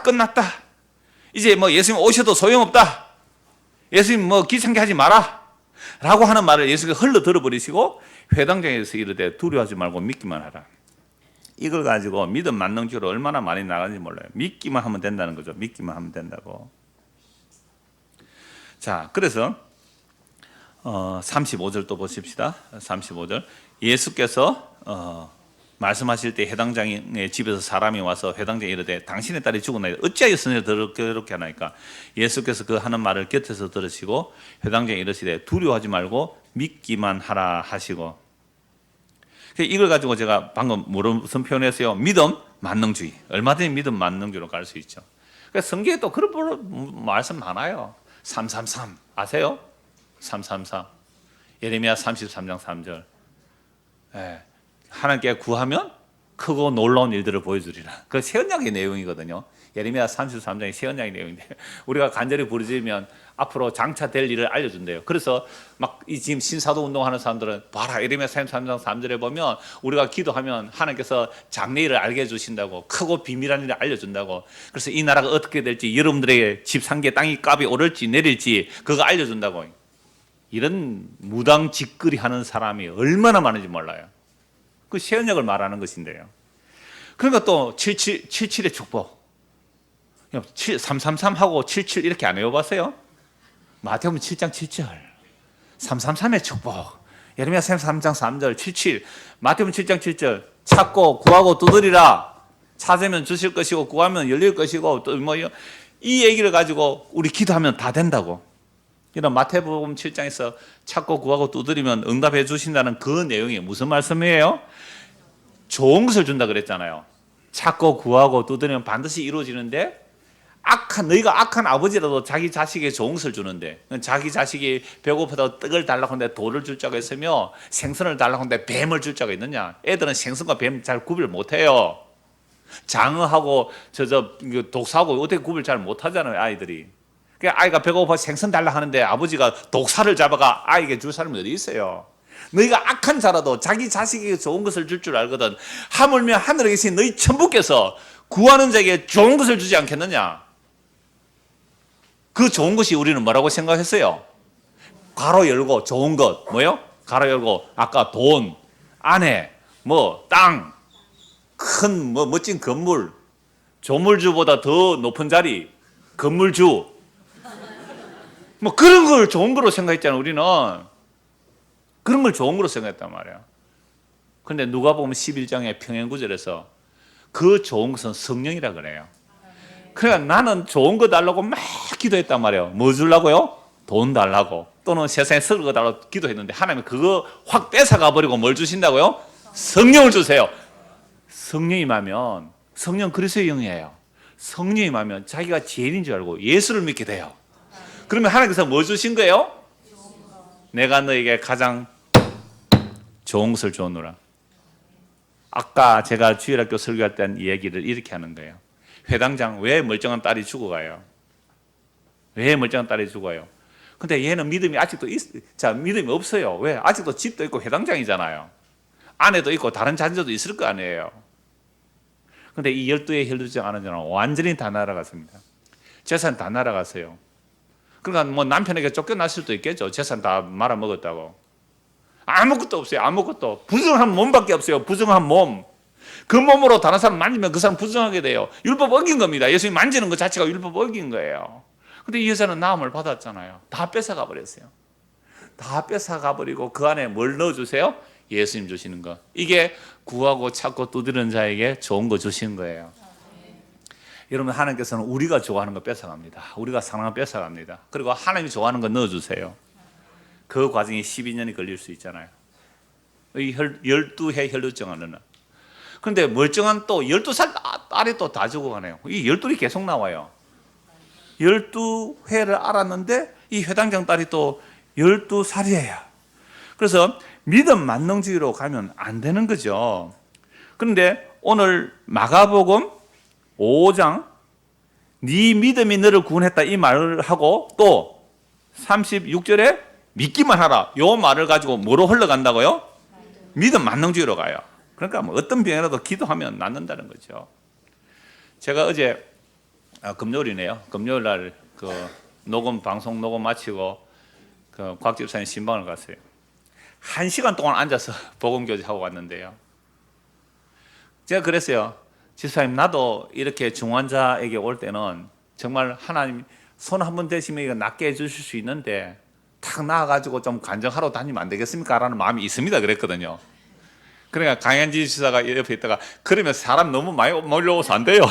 끝났다 이제 예수님 오셔도 소용없다 예수님 귀찮게 하지 마라 라고 하는 말을 예수께서 흘러 들어버리시고 회당장에서 이르되 두려워하지 말고 믿기만 하라. 이걸 가지고 믿음 만능주의로 얼마나 많이 나가는지 몰라요. 믿기만 하면 된다는 거죠. 믿기만 하면 된다고. 자, 그래서 35절 또 보십시다. 35절 예수께서 말씀하실 때 회당장의 집에서 사람이 와서 회당장에 이르되 당신의 딸이 죽었나이다. 어찌하여 선생을 그렇게 하나이까? 예수께서 그 하는 말을 곁에서 들으시고 회당장에 이르시되 두려워하지 말고 믿기만 하라 하시고. 이걸 가지고 제가 방금 무슨 표현했어요? 믿음 만능주의. 얼마든지 믿음 만능주의로 갈 수 있죠. 그러니까 성경에 또 그런 말씀 많아요. 333 아세요? 333 예레미야 33장 3절. 하나님께 구하면 크고 놀라운 일들을 보여주리라. 그 새언약의 내용이거든요. 예레미야 33장의 세언장의 내용인데 우리가 간절히 부르짖으면 앞으로 장차될 일을 알려준대요. 그래서 막 이 지금 신사도 운동하는 사람들은 봐라 예레미야 33장 3절에 보면 우리가 기도하면 하나님께서 장래 일을 알게 해주신다고 크고 비밀한 일을 알려준다고. 그래서 이 나라가 어떻게 될지 여러분들에게 집 산 게 땅이 값이 오를지 내릴지 그거 알려준다고. 이런 무당 짓거리 하는 사람이 얼마나 많은지 몰라요. 그 세언약을 말하는 것인데요. 그러니까 또 77의 축복 333하고 77 이렇게 안 외워봤어요? 마태복음 7장 7절 333의 축복 예레미야 33장 3절 77 마태복음 7장 7절 찾고 구하고 두드리라 찾으면 주실 것이고 구하면 열릴 것이고 또 뭐 이 얘기를 가지고 우리 기도하면 다 된다고. 이런 마태복음 7장에서 찾고 구하고 두드리면 응답해 주신다는 그 내용이 무슨 말씀이에요? 좋은 것을 준다 그랬잖아요. 찾고 구하고 두드리면 반드시 이루어지는데 너희가 악한 아버지라도 자기 자식에게 좋은 것을 주는데 자기 자식이 배고프다고 떡을 달라고 하는데 돌을 줄 자가 있으며 생선을 달라고 하는데 뱀을 줄 자가 있느냐. 애들은 생선과 뱀 잘 구별 못해요. 장어하고 독사하고 어떻게 구별 잘 못하잖아요 아이들이. 그러니까 아이가 배고파 생선 달라 하는데 아버지가 독사를 잡아가 아이에게 줄 사람이 어디 있어요. 너희가 악한 자라도 자기 자식에게 좋은 것을 줄 줄 알거든. 하물며 하늘에 계신 너희 천부께서 구하는 자에게 좋은 것을 주지 않겠느냐. 그 좋은 것이 우리는 뭐라고 생각했어요? 괄호 열고 좋은 것 뭐요? 괄호 열고 아까 돈, 아내, 땅, 큰 멋진 건물, 조물주보다 더 높은 자리, 건물주 그런 걸 좋은 거로 생각했잖아요. 우리는 그런 걸 좋은 거로 생각했단 말이야. 그런데 누가복음 11장의 평행구절에서 그 좋은 것은 성령이라 그래요. 그러니까 나는 좋은 거 달라고 막 기도했단 말이에요. 뭐 주려고요? 돈 달라고 또는 세상에 썩을 거 달라고 기도했는데 하나님이 그거 확 뺏어가 버리고 뭘 주신다고요? 성령을 주세요. 성령이 임하면 성령 그리스도의 영이에요. 성령이 임하면 자기가 죄인인 줄 알고 예수를 믿게 돼요. 그러면 하나님께서 뭐 주신 거예요? 내가 너에게 가장 좋은 것을 주었노라. 아까 제가 주일학교 설교할 때 한 얘기를 이렇게 하는 거예요. 회당장 왜 멀쩡한 딸이 죽어가요? 왜 멀쩡한 딸이 죽어요? 근데 얘는 믿음이 아직도 믿음이 없어요. 왜? 아직도 집도 있고 회당장이잖아요. 아내도 있고 다른 자녀도 있을 거 아니에요. 근데 이 12의 혈루증 아는 자는 완전히 다 날아갔습니다. 재산 다 날아갔어요. 그러니까 남편에게 쫓겨날 수도 있겠죠. 재산 다 말아먹었다고. 아무것도 없어요. 아무것도. 부정한 몸밖에 없어요. 부정한 몸. 그 몸으로 다른 사람 만지면 그 사람 부정하게 돼요. 율법 어긴 겁니다. 예수님 만지는 것 자체가 율법 어긴 거예요. 근데 이 여자는 나음을 받았잖아요. 다 뺏어가 버렸어요. 다 뺏어가 버리고 그 안에 뭘 넣어주세요? 예수님 주시는 거. 이게 구하고 찾고 두드리는 자에게 좋은 거 주시는 거예요. 여러분 하나님께서는 우리가 좋아하는 거 뺏어갑니다. 우리가 사랑하는 거 뺏어갑니다. 그리고 하나님이 좋아하는 거 넣어주세요. 그 과정이 12년이 걸릴 수 있잖아요. 이 12해 혈루증 하는. 그런데 멀쩡한 또 12살 딸이 또 다 죽어가네요. 이 12이 계속 나와요. 12회를 알았는데 이 회당장 딸이 또 12살이에요. 그래서 믿음 만능주의로 가면 안 되는 거죠. 그런데 오늘 마가복음 5장 네 믿음이 너를 구원했다 이 말을 하고 또 36절에 믿기만 하라 이 말을 가지고 뭐로 흘러간다고요? 믿음 만능주의로 가요. 그러니까 어떤 병이라도 기도하면 낫는다는 거죠. 제가 어제 금요일이네요. 금요일 날 방송 녹음 마치고 곽 집사님 신방을 갔어요. 1시간 동안 앉아서 복음교제하고 왔는데요. 제가 그랬어요. 집사님 나도 이렇게 중환자에게 올 때는 정말 하나님 손 한번 대시면 이거 낫게 해주실 수 있는데 탁 나와가지고 좀 간증하러 다니면 안 되겠습니까? 라는 마음이 있습니다. 그랬거든요. 그러니까 강현지 지사가 옆에 있다가 그러면 사람 너무 많이 몰려오서 안 돼요.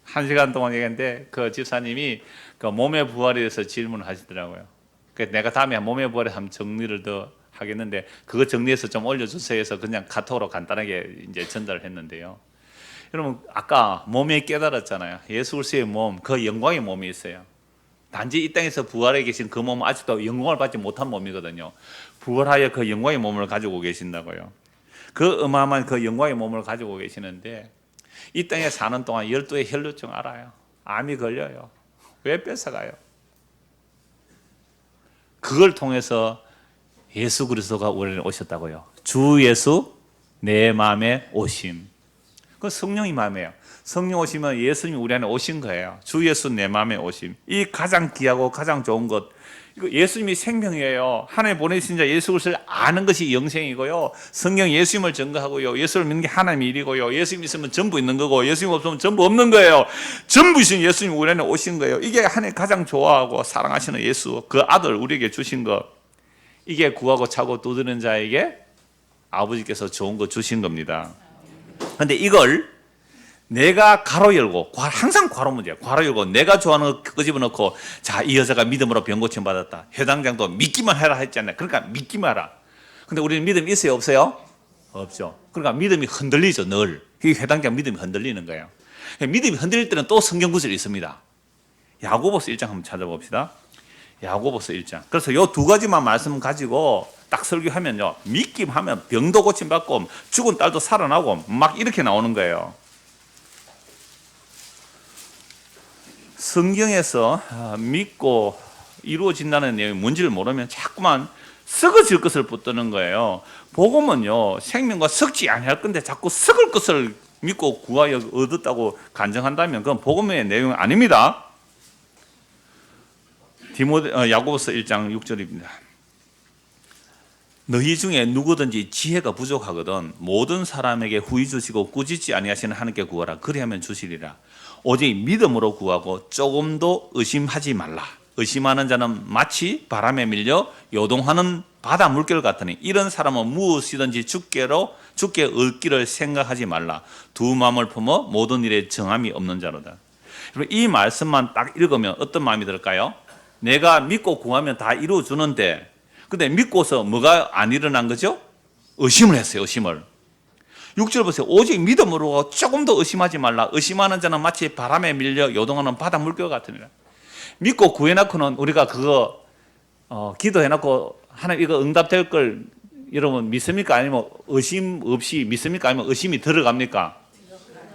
1시간 동안 얘기했는데 그 집사님이 그 몸의 부활에 대해서 질문을 하시더라고요. 그래서 내가 다음에 몸의 부활에 한번 정리를 더 하겠는데 그거 정리해서 좀 올려주세요 해서 그냥 카톡으로 간단하게 이제 전달을 했는데요. 여러분 아까 몸에 깨달았잖아요. 예수 그리스도의 몸, 그 영광의 몸이 있어요. 단지 이 땅에서 부활해 계신 그 몸은 아직도 영광을 받지 못한 몸이거든요. 부활하여 그 영광의 몸을 가지고 계신다고요. 그 어마어마한 그 영광의 몸을 가지고 계시는데 이 땅에 사는 동안 12의 혈루증 알아요. 암이 걸려요. 왜 뺏어가요? 그걸 통해서 예수 그리스도가 우리에게 오셨다고요. 주 예수 내 마음에 오심. 그 성령이 마음이에요. 성령 오시면 예수님이 우리 안에 오신 거예요. 주 예수 내 마음에 오심. 이 가장 귀하고 가장 좋은 것. 이거 예수님이 생명이에요. 하나님 보내신 자 예수 그리스도를 아는 것이 영생이고요. 성경 예수님을 증거하고요. 예수를 믿는 게 하나님의 일이고요. 예수님 있으면 전부 있는 거고 예수님 없으면 전부 없는 거예요. 전부이신 예수님이 우리 안에 오신 거예요. 이게 하나님 가장 좋아하고 사랑하시는 예수, 그 아들 우리에게 주신 것. 이게 구하고 차고 두드리는 자에게 아버지께서 좋은 거 주신 겁니다. 그런데 이걸 내가 가로 열고, 항상 괄호 문제야. 괄호 열고 내가 좋아하는 거 끄집어넣고, 자, 이 여자가 믿음으로 병고침 받았다. 회당장도 믿기만 해라 했잖아요. 그러니까 믿기만 해라. 근데 우리는 믿음이 있어요, 없어요? 없죠. 그러니까 믿음이 흔들리죠, 늘. 이 회당장 믿음이 흔들리는 거예요. 믿음이 흔들릴 때는 또 성경 구절이 있습니다. 야고보서 1장 한번 찾아봅시다. 야고보서 1장. 그래서 이 두 가지만 말씀 가지고 딱 설교하면요, 믿기만 하면 병도 고침 받고 죽은 딸도 살아나고 막 이렇게 나오는 거예요. 성경에서 믿고 이루어진다는 내용이 뭔지를 모르면 자꾸만 썩어질 것을 붙드는 거예요. 복음은요, 생명과 썩지 아니할 건데 자꾸 썩을 것을 믿고 구하여 얻었다고 간증한다면 그건 복음의 내용이 아닙니다. 야고보서 1장 6절입니다. 너희 중에 누구든지 지혜가 부족하거든 모든 사람에게 후히 주시고 꾸짖지 아니하시는 하나님께 구하라. 그리하면 주시리라. 오직 믿음으로 구하고 조금도 의심하지 말라. 의심하는 자는 마치 바람에 밀려 요동하는 바다 물결 같으니 이런 사람은 무엇이든지 주께 얻기를 생각하지 말라. 두 마음을 품어 모든 일에 정함이 없는 자로다. 이 말씀만 딱 읽으면 어떤 마음이 들까요? 내가 믿고 구하면 다 이루어주는데, 근데 믿고서 뭐가 안 일어난 거죠? 의심을 했어요, 의심을. 6절 보세요. 오직 믿음으로 조금 더 의심하지 말라. 의심하는 자는 마치 바람에 밀려 요동하는 바다 물결 같으니라. 믿고 구해놓고는 우리가 그거 기도해놓고 하나님 이거 응답될 걸 여러분 믿습니까? 아니면 의심 없이 믿습니까? 아니면 의심이 들어갑니까?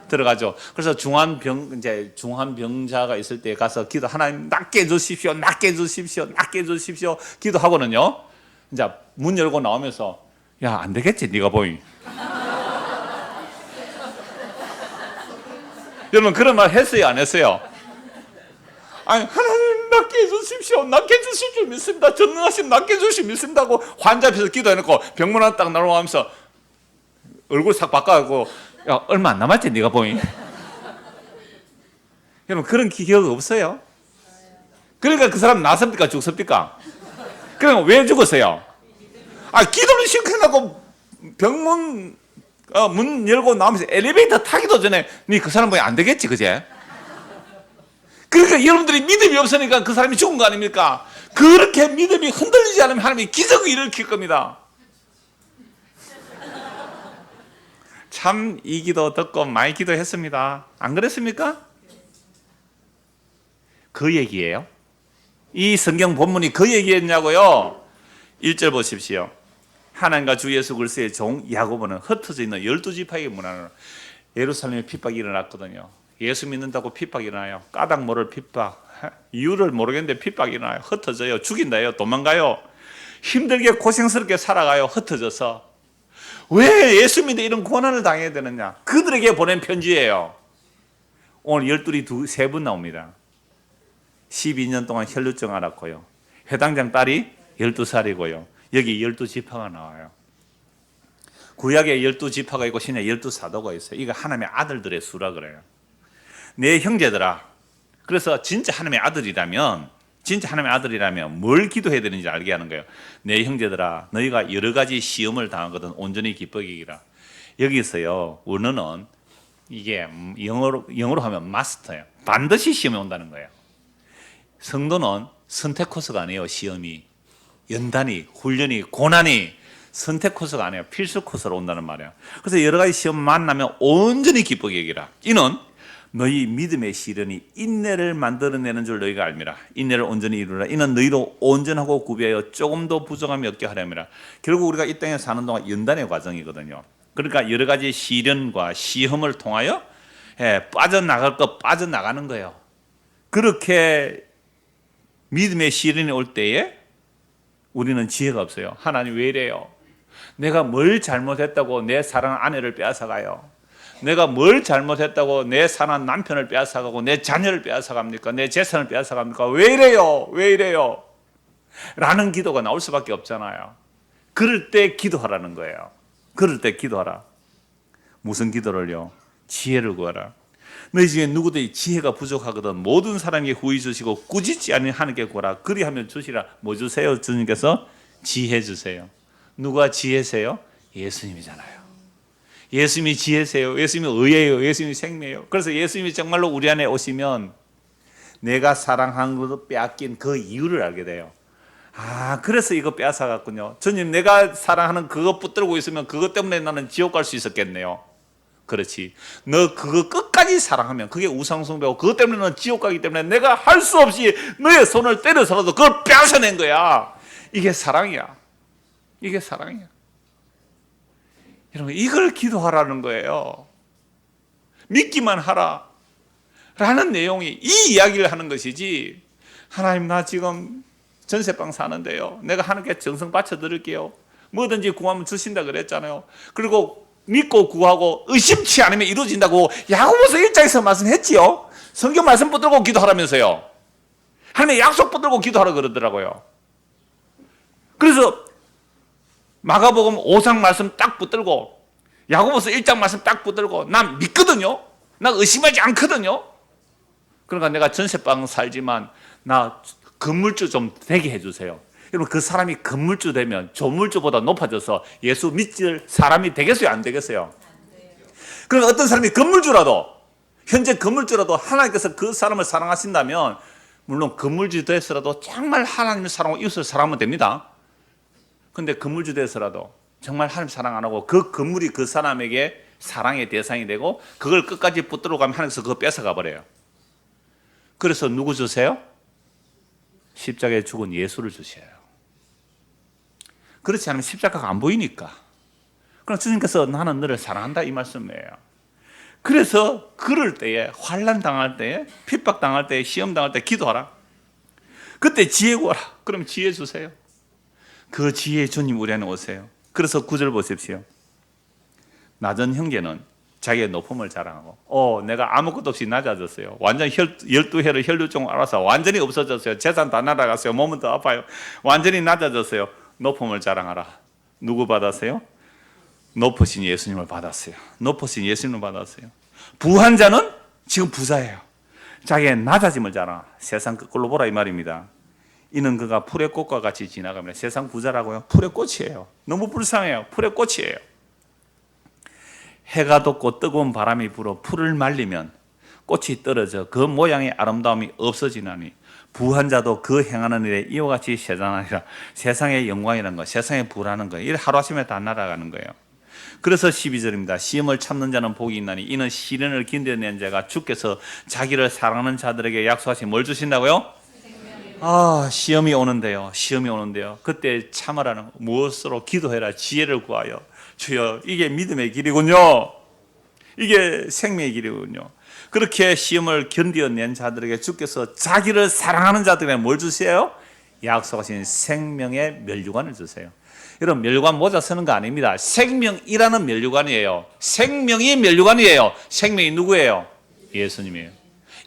들어가죠. 그래서 중한 병자가 있을 때 가서 기도, 하나님 낫게 해주십시오, 낫게 해주십시오, 낫게 해주십시오 기도하고는요, 이제 문 열고 나오면서 야, 안 되겠지, 네가 보이. 여러분 그런 말 했어요, 안 했어요? 아니, 하나님 낫게 해주십시오, 낫게 해주십시오 믿습니다, 전능하신 낫게 해주십시오 믿습니다 하고 환자 앞에서 기도해놓고 병문 하나 딱 나오면서 얼굴 싹 바꿔갖고 야, 얼마 안 남았지 네가 보이. 여러분 그런 기억 없어요? 그러니까 그 사람 나섭니까 죽습니까? 그러면 왜 죽었어요? 기도를 시켜놓고 병문 문 열고 나오면서 엘리베이터 타기도 전에 네 그 사람 보니 안 되겠지, 그제? 그러니까 여러분들이 믿음이 없으니까 그 사람이 죽은 거 아닙니까? 그렇게 믿음이 흔들리지 않으면 하나님이 기적을 일으킬 겁니다. 참 이 기도 듣고 많이 기도했습니다. 안 그랬습니까? 그 얘기예요. 이 성경 본문이 그 얘기였냐고요. 1절 보십시오. 하나님과 주 예수 그리스도의 종 야고보는 흩어져 있는 12지파의 문안으로 예루살렘에 핍박이 일어났거든요. 예수 믿는다고 핍박이 일어나요. 까닭 모를 핍박, 이유를 모르겠는데 핍박이 일어나요. 흩어져요. 죽인다요. 도망가요. 힘들게 고생스럽게 살아가요. 흩어져서. 왜 예수 믿는데 이런 고난을 당해야 되느냐? 그들에게 보낸 편지예요. 오늘 12이 세 분 나옵니다. 12년 동안 혈루증 앓았고요. 회당장 딸이 12살이고요. 여기 12지파가 나와요. 구약에 12지파가 있고 신약에 12사도가 있어요. 이거 하나님의 아들들의 수라 그래요. 내 형제들아, 그래서 진짜 하나님의 아들이라면 뭘 기도해야 되는지 알게 하는 거예요. 내 형제들아, 너희가 여러 가지 시험을 당하거든 온전히 기뻐하기라. 여기서요, 원어는 이게 영어로 하면 마스터예요. 반드시 시험이 온다는 거예요. 성도는 선택 코스가 아니에요. 시험이 연단이, 훈련이, 고난이 선택 코스가 아니에요. 필수 코스로 온다는 말이에요. 그래서 여러 가지 시험 만나면 온전히 기쁘게 여기라. 이는 너희 믿음의 시련이 인내를 만들어내는 줄 너희가 알미라. 인내를 온전히 이루라. 이는 너희도 온전하고 구비하여 조금도 부족함이 없게 하려미라. 결국 우리가 이 땅에 사는 동안 연단의 과정이거든요. 그러니까 여러 가지 시련과 시험을 통하여 빠져나갈 것 빠져나가는 거예요. 그렇게 믿음의 시련이 올 때에 우리는 지혜가 없어요. 하나님 왜 이래요? 내가 뭘 잘못했다고 내 사랑하는 아내를 빼앗아가요? 내가 뭘 잘못했다고 내 사랑하는 남편을 빼앗아가고 내 자녀를 빼앗아갑니까? 내 재산을 빼앗아갑니까? 왜 이래요? 왜 이래요? 라는 기도가 나올 수밖에 없잖아요. 그럴 때 기도하라는 거예요. 그럴 때 기도하라. 무슨 기도를요? 지혜를 구하라. 너희 중에 누구든지 지혜가 부족하거든 모든 사람에게 후히 주시고 꾸짖지 않는 하나님께 구하라. 그리하면 주시라. 뭐 주세요? 주님께서 지혜 주세요. 누가 지혜세요? 예수님이잖아요. 예수님이 지혜세요. 예수님이 의예요. 예수님이 생명이에요. 그래서 예수님이 정말로 우리 안에 오시면 내가 사랑한 것도 빼앗긴 그 이유를 알게 돼요. 아, 그래서 이거 빼앗아갔군요. 주님, 내가 사랑하는 그거 붙들고 있으면 그것 때문에 나는 지옥 갈 수 있었겠네요. 그렇지. 너 그거 끝까지 사랑하면 그게 우상숭배고 그것 때문에 넌 지옥 가기 때문에 내가 할 수 없이 너의 손을 때려서라도 그걸 빼앗아낸 거야. 이게 사랑이야. 이게 사랑이야. 여러분, 이걸 기도하라는 거예요. 믿기만 하라 라는 내용이 이 이야기를 하는 것이지, 하나님 나 지금 전세방 사는데요, 내가 하나님께 정성 바쳐드릴게요, 뭐든지 구하면 주신다 그랬잖아요. 그리고 믿고 구하고 의심치 않으면 이루어진다고 야고보서 1장에서 말씀했지요. 성경 말씀 붙들고 기도하라면서요. 하나님의 약속 붙들고 기도하라 그러더라고요. 그래서 마가복음 5장 말씀 딱 붙들고 야고보서 1장 말씀 딱 붙들고 난 믿거든요. 나 의심하지 않거든요. 그러니까 내가 전세방 살지만 나 건물주 좀 되게 해주세요. 여러분, 그 사람이 건물주 되면 조물주보다 높아져서 예수 믿을 사람이 되겠어요? 안 되겠어요? 그럼 어떤 사람이 건물주라도, 현재 건물주라도 하나님께서 그 사람을 사랑하신다면, 물론 건물주 되서라도 정말 하나님을 사랑하고 이웃을 사랑하면 됩니다. 근데 건물주 되서라도 정말 하나님 사랑 안 하고 그 건물이 그 사람에게 사랑의 대상이 되고 그걸 끝까지 붙들어 가면 하나님께서 그거 뺏어가 버려요. 그래서 누구 주세요? 십자가에 죽은 예수를 주셔요. 그렇지 않으면 십자가가 안 보이니까. 그럼 주님께서 나는 너를 사랑한다 이 말씀이에요. 그래서 그럴 때에, 환난 당할 때에, 핍박 당할 때에, 시험 당할 때 기도하라. 그때 지혜 구하라. 그럼 지혜 주세요. 그 지혜의 주님 우리 안에 오세요. 그래서 9절 보십시오. 낮은 형제는 자기의 높음을 자랑하고, 내가 아무것도 없이 낮아졌어요. 완전히 12해를 혈류증 알아서 완전히 없어졌어요. 재산 다 날아갔어요. 몸은 더 아파요. 완전히 낮아졌어요. 높음을 자랑하라. 누구 받았어요? 높으신 예수님을 받았어요. 높으신 예수님을 받았어요. 부한 자는 지금 부자예요. 자기의 낮아짐을 자랑하라. 세상 거꾸로 보라 이 말입니다. 이는 그가 풀의 꽃과 같이 지나갑니다. 세상 부자라고요? 풀의 꽃이에요. 너무 불쌍해요. 풀의 꽃이에요. 해가 돋고 뜨거운 바람이 불어 풀을 말리면 꽃이 떨어져 그 모양의 아름다움이 없어지나니 부한 자도 그 행하는 일에 이와 같이 세상하리라. 세상의 영광이라는 거, 세상의 부라는 거, 이 하루아침에 다 날아가는 거예요. 그래서 12절입니다. 시험을 참는 자는 복이 있나니 이는 시련을 견뎌낸 자가 주께서 자기를 사랑하는 자들에게 약속하신 뭘 주신다고요? 시험이 오는데요. 시험이 오는데요. 그때 참으라는, 무엇으로? 기도해라. 지혜를 구하여. 주여, 이게 믿음의 길이군요. 이게 생명의 길이군요. 그렇게 시험을 견뎌낸 자들에게 주께서 자기를 사랑하는 자들에게 뭘 주세요? 약속하신 생명의 면류관을 주세요. 여러분, 면류관 모자 쓰는 거 아닙니다. 생명이라는 면류관이에요. 생명이 면류관이에요. 생명이 누구예요? 예수님이에요.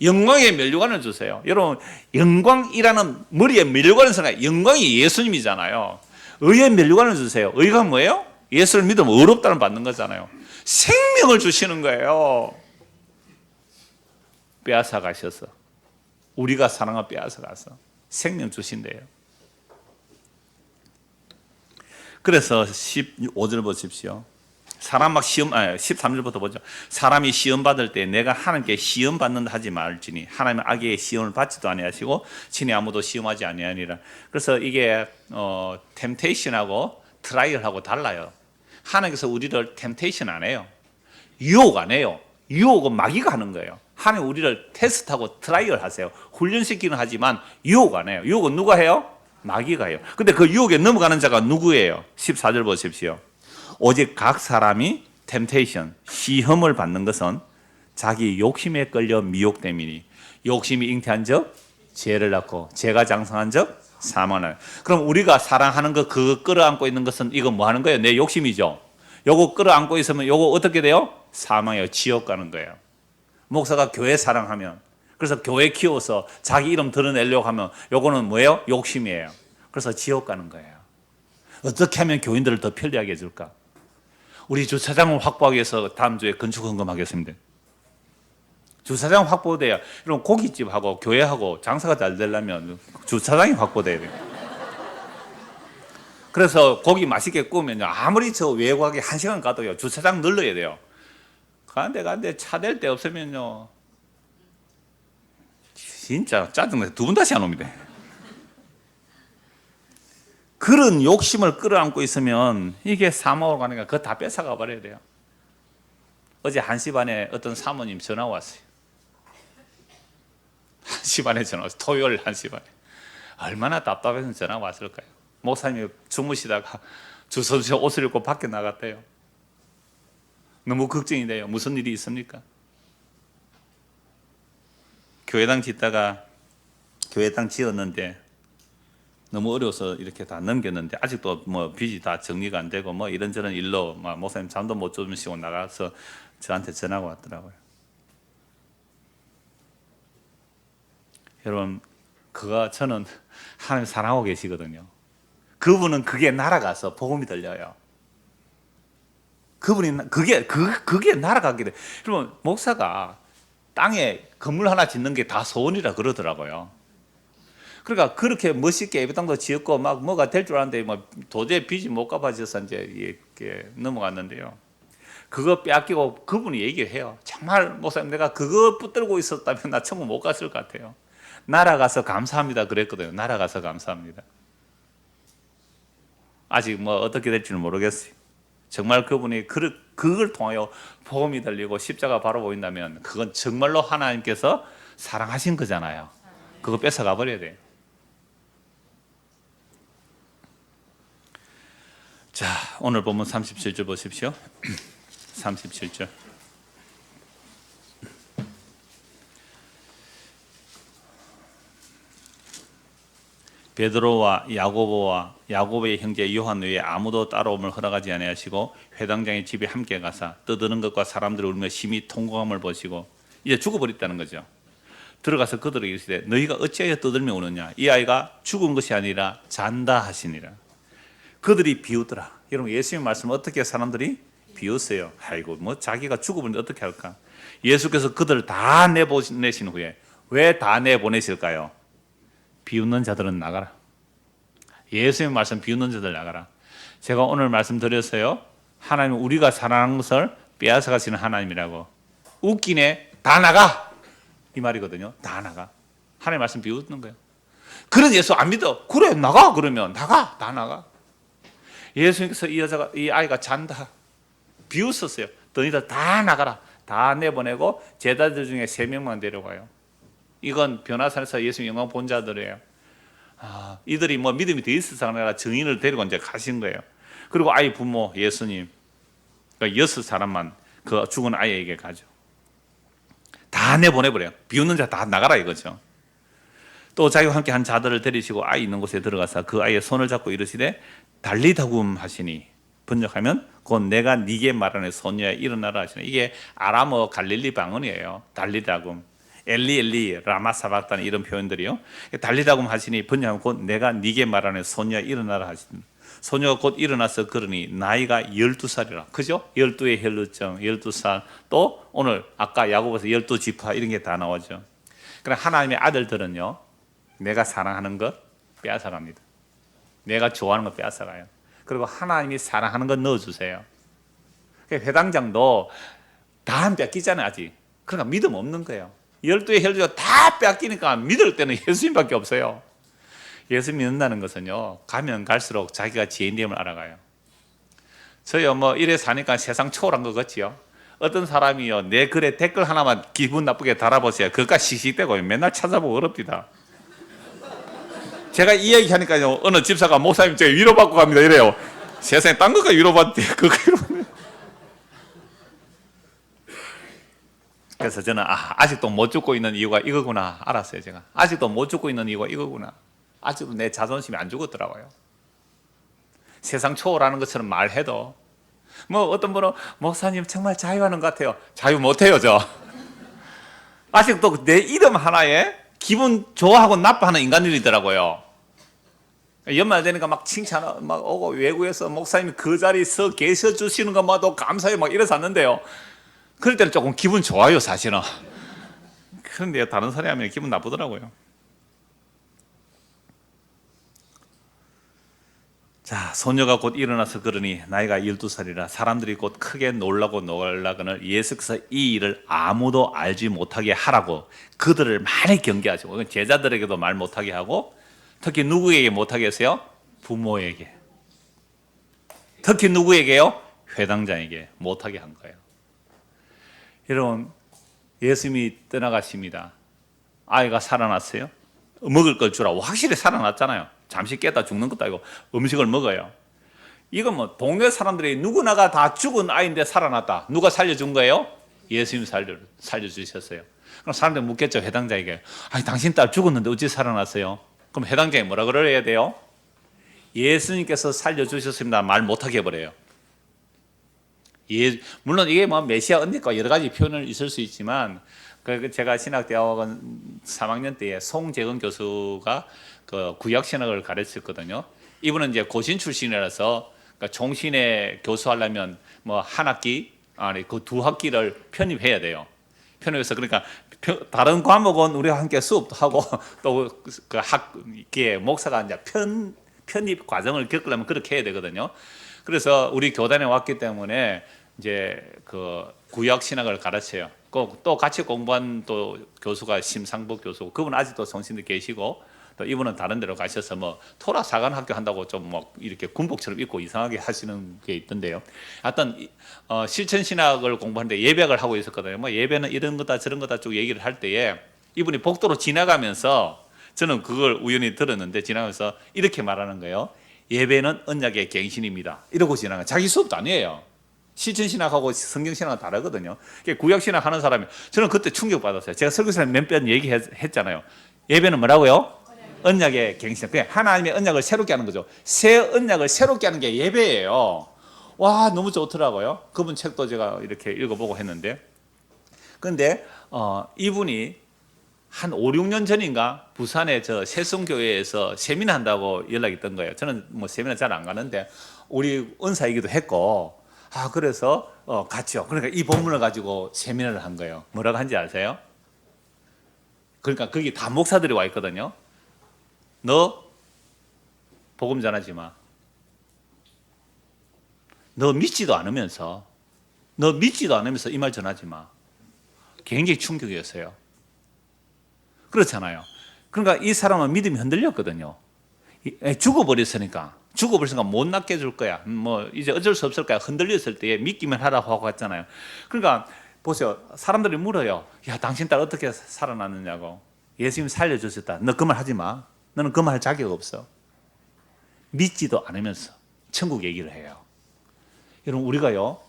영광의 면류관을 주세요. 여러분, 영광이라는 머리에 면류관을 쓰는, 영광이 예수님이잖아요. 의의 면류관을 주세요. 의가 뭐예요? 예수를 믿으면 의롭다는 받는 거잖아요. 생명을 주시는 거예요. 빼앗아 가셔서, 우리가 사랑을 빼앗아 가서 생명 주신대요. 그래서 15절 보십시오. 사람 막 시험, 13절부터 보죠. 사람이 시험 받을 때 내가 하나님께 시험 받는다 하지 말지니 하나님은 악의 시험을 받지도 아니하시고 친히 아무도 시험하지 아니하니라. 그래서 이게 템테이션하고 트라이얼하고 달라요. 하나님께서 우리를 템테이션 안 해요. 유혹 안 해요. 유혹은 마귀가 하는 거예요. 하나님 우리를 테스트하고 트라이얼 하세요. 훈련시키는 하지만 유혹 안 해요. 유혹은 누가 해요? 마귀가 해요. 근데 그 유혹에 넘어가는 자가 누구예요? 14절 보십시오. 오직 각 사람이 템테이션, 시험을 받는 것은 자기 욕심에 끌려 미혹됨이니 욕심이 잉태한 적 죄를 낳고 죄가 장성한 적 사망을. 그럼 우리가 사랑하는 거 그거 끌어안고 있는 것은 이거 뭐 하는 거예요? 내 욕심이죠. 요거 끌어안고 있으면 요거 어떻게 돼요? 사망이에요. 지옥 가는 거예요. 목사가 교회 사랑하면, 그래서 교회 키워서 자기 이름 드러내려고 하면 요거는 뭐예요? 욕심이에요. 그래서 지옥 가는 거예요. 어떻게 하면 교인들을 더 편리하게 해줄까? 우리 주차장을 확보하기 위해서 다음 주에 건축 헌금하겠습니다. 주차장 확보돼야. 이런 고깃집하고 교회하고 장사가 잘 되려면 주차장이 확보돼야 돼요. 그래서 고기 맛있게 구우면요, 아무리 저 외곽에 1시간 가도요, 주차장 늘려야 돼요. 가는데 차 댈 데 없으면요, 진짜 짜증나서 2분 다시 안 옵니다. 그런 욕심을 끌어안고 있으면 이게 사망으로 가니까 그거 다 뺏어가 버려야 돼요. 어제 1시 반에 어떤 사모님 전화 왔어요. 1시 반에 전화 왔어요. 토요일 1시 반에. 얼마나 답답해서 전화 왔을까요? 목사님이 주무시다가 주워주셔 옷을 입고 밖에 나갔대요. 너무 걱정이 돼요. 무슨 일이 있습니까? 교회당 짓다가 교회당 지었는데 너무 어려워서 이렇게 다 넘겼는데 아직도 뭐 빚이 다 정리가 안 되고 뭐 이런저런 일로 막 목사님 잠도 못 주무시고 나가서 저한테 전화가 왔더라고요. 여러분, 저는 하나님 사랑하고 계시거든요. 그분은 그게 날아가서 복음이 들려요. 그분이 그게 날아가게 돼. 여러분, 목사가 땅에 건물 하나 짓는 게 다 소원이라 그러더라고요. 그러니까 그렇게 멋있게 예배당도 지었고 막 뭐가 될 줄 알았는데 뭐 도저히 빚이 못 갚아져서 이제 이렇게 넘어갔는데요. 그거 빼앗기고 그분이 얘기를 해요. 정말 목사님, 내가 그거 붙들고 있었다면 나 천국 못 갔을 것 같아요. 날아가서 감사합니다 그랬거든요. 날아가서 감사합니다. 아직 뭐 어떻게 될지는 모르겠어요. 정말 그분이 그걸 통하여 복음이 들리고 십자가 바로 보인다면 그건 정말로 하나님께서 사랑하신 거잖아요. 그거 뺏어가 버려야 돼요. 자, 오늘 본문 37절 보십시오. 37절. 베드로와 야고보와 야고보의 형제 요한 외에 아무도 따라옴을 허락하지 아니하시고 회당장의 집에 함께 가사 떠드는 것과 사람들을 울며 심히 통곡함을 보시고 이제 죽어버렸다는 거죠. 들어가서 그들에게 이르시되 너희가 어찌하여 떠들며 우느냐? 이 아이가 죽은 것이 아니라 잔다 하시니라. 그들이 비웃더라. 여러분, 예수님 말씀을 어떻게 사람들이 비웃어요? 아이고, 뭐 자기가 죽어버렸는데 어떻게 할까? 예수께서 그들을 다 내보내신 후에 왜 다 내보내실까요? 비웃는 자들은 나가라. 예수님 말씀, 비웃는 자들 나가라. 제가 오늘 말씀드렸어요. 하나님은 우리가 사랑하는 것을 빼앗아 가시는 하나님이라고. 웃기네, 다 나가, 이 말이거든요. 다 나가. 하나님 말씀 비웃는 거예요. 그런 예수 안 믿어. 그래, 나가. 그러면 나가, 다 나가. 예수님께서 이 아이가 잔다 비웃었어요. 너희들 다 나가라. 다 내보내고 제자들 중에 3명만 데려가요. 이건 변화산에서 예수님 영광 본 자들이에요. 이들이 뭐 믿음이 더 있어서 아니라 증인을 데리고 이제 가신 거예요. 그리고 아이 부모 예수님, 그러니까 6사람만 그 죽은 아이에게 가죠. 다 내보내버려요. 비웃는 자 다 나가라 이거죠. 또 자기와 함께 한 자들을 데리시고 아이 있는 곳에 들어가서 그 아이의 손을 잡고 이르시되 달리다굼 하시니, 번역하면 곧 내가 네게 말하는 소녀야 일어나라 하시니, 이게 아람어 갈릴리 방언이에요. 달리다굼, 엘리 엘리 라마 사박다니 이런 표현들이요. 달리다굼 하시니 번역하면 곧 내가 네게 말하는 소녀야 일어나라 하시니, 소녀가 곧 일어나서 걸으니 나이가 12살이라. 그죠? 12의 혈루증, 12살. 또 오늘 아까 야고보서 12지파 이런 게 다 나오죠. 그럼 하나님의 아들들은요, 내가 사랑하는 것 빼앗아갑니다. 내가 좋아하는 것 빼앗아가요. 그리고 하나님이 사랑하는 것 넣어주세요. 회당장도 다 안 뺏기잖아요 아직. 그러니까 믿음 없는 거예요. 12의 혈루가 다 뺏기니까 믿을 때는 예수님밖에 없어요. 예수 믿는다는 것은요, 가면 갈수록 자기가 죄인됨을 알아가요. 저요 뭐 이래 사니까 세상 초월한 것 같지요. 어떤 사람이요 내 글에 댓글 하나만 기분 나쁘게 달아보세요. 그것과 씩씩대고 맨날 찾아보고 어렵니다. 제가 이 얘기 하니까요, 어느 집사가 목사님 제가 위로받고 갑니다 이래요. 세상에 딴 것과 위로받대. 그거 위로받네. 그래서 저는 아직도 못 죽고 있는 이유가 이거구나 알았어요. 제가 아직도 못 죽고 있는 이유가 이거구나. 아직도 내 자존심이 안 죽었더라고요. 세상 초월하는 것처럼 말해도 뭐 어떤 분은 목사님 정말 자유하는 것 같아요. 자유 못해요 저. 아직도 내 이름 하나에 기분 좋아하고 나빠하는 인간들이더라고요. 연말 되니까 막 칭찬 막 오고 외국에서 목사님이 그 자리에 서 계셔 주시는 것마다 감사해요 막 이래서 왔는데요. 그럴 때는 조금 기분 좋아요 사실은. 그런데 다른 사람이 하면 기분 나쁘더라고요. 자, 소녀가 곧 일어나서 그러니 나이가 12살이라 사람들이 곧 크게 놀라고 놀라거늘 예수께서 이 일을 아무도 알지 못하게 하라고 그들을 많이 경계하시고 제자들에게도 말 못하게 하고 특히 누구에게 못하게 했어요? 부모에게. 특히 누구에게요? 회당장에게 못하게 한 거예요. 여러분, 예수님이 떠나가십니다. 아이가 살아났어요? 먹을 걸 주라고. 확실히 살아났잖아요. 잠시 깼다 죽는 것도 아니고 음식을 먹어요. 이건 뭐 동네 사람들이 누구나가 다 죽은 아이인데 살아났다. 누가 살려준 거예요? 예수님 살려주셨어요. 그럼 사람들이 묻겠죠, 회당장에게. 아니, 당신 딸 죽었는데 어찌 살아났어요? 그럼 회당장이 뭐라 그래야 돼요? 예수님께서 살려주셨습니다. 말 못하게 해버려요. 물론 이게 뭐 메시아 언니과 여러 가지 표현을 있을 수 있지만, 제가 신학대학원 3학년 때에 송재근 교수가 그 구약신학을 가르쳤거든요. 이분은 이제 고신 출신이라서 그러니까 종신에 교수하려면 뭐 한 학기, 아니 그 두 학기를 편입해야 돼요. 편입해서 그러니까 다른 과목은 우리와 함께 수업도 하고 또 그 학기에 목사가 이제 편입 과정을 겪으려면 그렇게 해야 되거든요. 그래서 우리 교단에 왔기 때문에 이제 그 구약 신학을 가르쳐요. 또 같이 공부한 또 교수가 심상복 교수고 그분 아직도 성신대 계시고 또 이분은 다른 데로 가셔서 뭐 토라 사관 학교 한다고 좀 뭐 이렇게 군복처럼 입고 이상하게 하시는 게 있던데요. 하여튼 실천 신학을 공부하는데 예배를 하고 있었거든요. 뭐 예배는 이런 거다 저런 거다 쭉 얘기를 할 때에 이분이 복도로 지나가면서 저는 그걸 우연히 들었는데 지나가면서 이렇게 말하는 거예요. 예배는 언약의 갱신입니다. 이러고 지나가요. 자기 수업도 아니에요. 실천신학하고 성경신학은 다르거든요. 구약신학 하는 사람이 저는 그때 충격받았어요. 제가 설교사님 몇 번 얘기했잖아요. 예배는 뭐라고요? 언약의 갱신. 그냥 하나님의 언약을 새롭게 하는 거죠. 새 언약을 새롭게 하는 게 예배예요. 와, 너무 좋더라고요. 그분 책도 제가 이렇게 읽어보고 했는데. 그런데 이분이 한 5, 6년 전인가 부산의 저 새송교회에서 세미나 한다고 연락이 있던 거예요. 저는 뭐 세미나 잘 안 가는데 우리 은사이기도 했고 그래서 갔죠. 그러니까 이 본문을 가지고 세미나를 한 거예요. 뭐라고 한지 아세요? 그러니까 거기 다 목사들이 와 있거든요. 너 복음 전하지 마. 너 믿지도 않으면서 이 말 전하지 마. 굉장히 충격이었어요. 그렇잖아요. 그러니까 이 사람은 믿음이 흔들렸거든요. 죽어버렸으니까 못 낫게 해줄 거야. 뭐 이제 어쩔 수 없을 거야. 흔들렸을 때 믿기만 하라고 하고 했잖아요. 그러니까 보세요. 사람들이 물어요. 야, 당신 딸 어떻게 살아났느냐고. 예수님 살려주셨다. 너 그 말 하지 마. 너는 그 말 할 자격 없어. 믿지도 않으면서 천국 얘기를 해요. 여러분, 우리가요,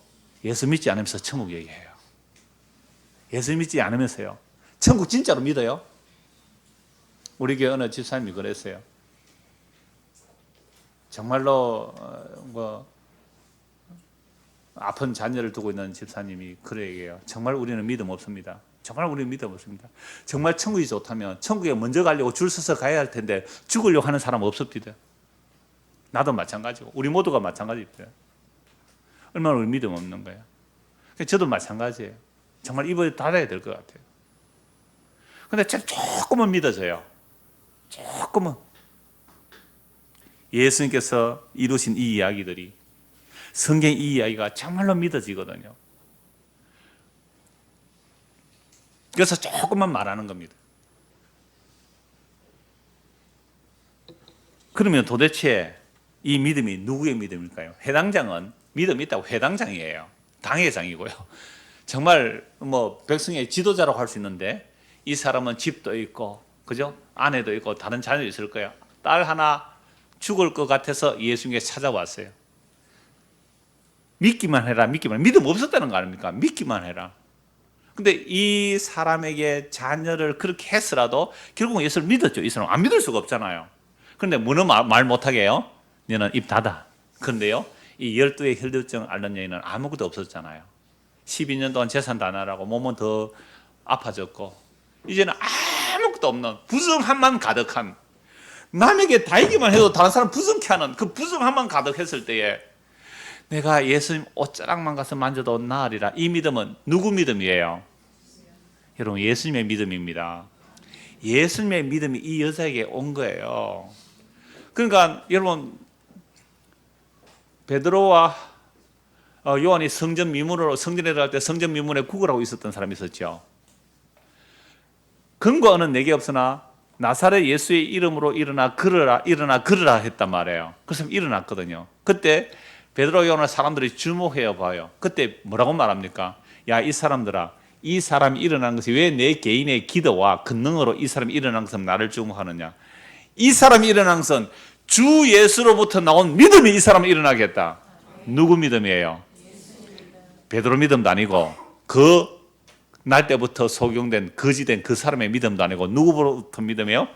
예수 믿지 않으면서 천국 얘기해요. 예수 믿지 않으면서요, 천국 진짜로 믿어요? 우리 교회 어느 집사님이 그랬어요. 정말로 뭐 아픈 자녀를 두고 있는 집사님이 그래 얘기해요. 정말 우리는 믿음 없습니다. 정말 우리는 믿음 없습니다. 정말 천국이 좋다면 천국에 먼저 가려고 줄 서서 가야 할 텐데 죽으려고 하는 사람 없습니다. 나도 마찬가지고 우리 모두가 마찬가지입니다. 얼마나 우리 믿음 없는 거예요. 저도 마찬가지예요. 정말 입을 닫아야 될 것 같아요. 근데 조금은 믿어져요. 조금은. 예수님께서 이루신 이 이야기들이, 성경 이 이야기가 정말로 믿어지거든요. 그래서 조금만 말하는 겁니다. 그러면 도대체 이 믿음이 누구의 믿음일까요? 회당장은 믿음이 있다고 회당장이에요. 당회장이고요. 정말 뭐 백성의 지도자라고 할 수 있는데 이 사람은 집도 있고, 그죠? 아내도 있고 다른 자녀도 있을 거예요. 딸 하나 죽을 것 같아서 예수님께 찾아왔어요. 믿기만 해라, 믿기만 해라. 믿음 없었다는 거 아닙니까? 믿기만 해라. 근데 이 사람에게 자녀를 그렇게 했으라도 결국은 예수를 믿었죠. 이 사람 안 믿을 수가 없잖아요. 그런데 뭐는 말 못하게 해요? 너는 입 닫아. 그런데요, 이 12의 혈루증 앓는 여인은 아무것도 없었잖아요. 12년 동안 재산 다 나라고 몸은 더 아파졌고, 이제는 아무것도 없는 부정함만 가득한, 남에게 다이기만 해도 다른 사람 부정케 하는 그 부정함만 가득했을 때에 내가 예수님 옷자락만 가서 만져도 나으리라. 이 믿음은 누구 믿음이에요? 여러분, 예수님의 믿음입니다. 예수님의 믿음이 이 여자에게 온 거예요. 그러니까 여러분, 베드로와 요한이 성전에 들어갈 때 성전 미문에 구걸하고 있었던 사람이 있었죠. 근거는 내게 없으나 나사렛 예수의 이름으로 일어나 걸으라 했단 말이에요. 그래서 일어났거든요. 그때 베드로 요한을 사람들이 주목해 봐요. 그때 뭐라고 말합니까? 야, 이 사람들아, 이 사람이 일어난 것이 왜 내 개인의 기도와 권능으로 이 사람이 일어난 것은 나를 주목하느냐? 이 사람이 일어난 것은 주 예수로부터 나온 믿음이 이 사람을 일어나겠다. 누구 믿음이에요? 베드로 믿음도 아니고 그 날 때부터 소경된 거지된 그 사람의 믿음도 아니고 누구로부터 믿음이에요?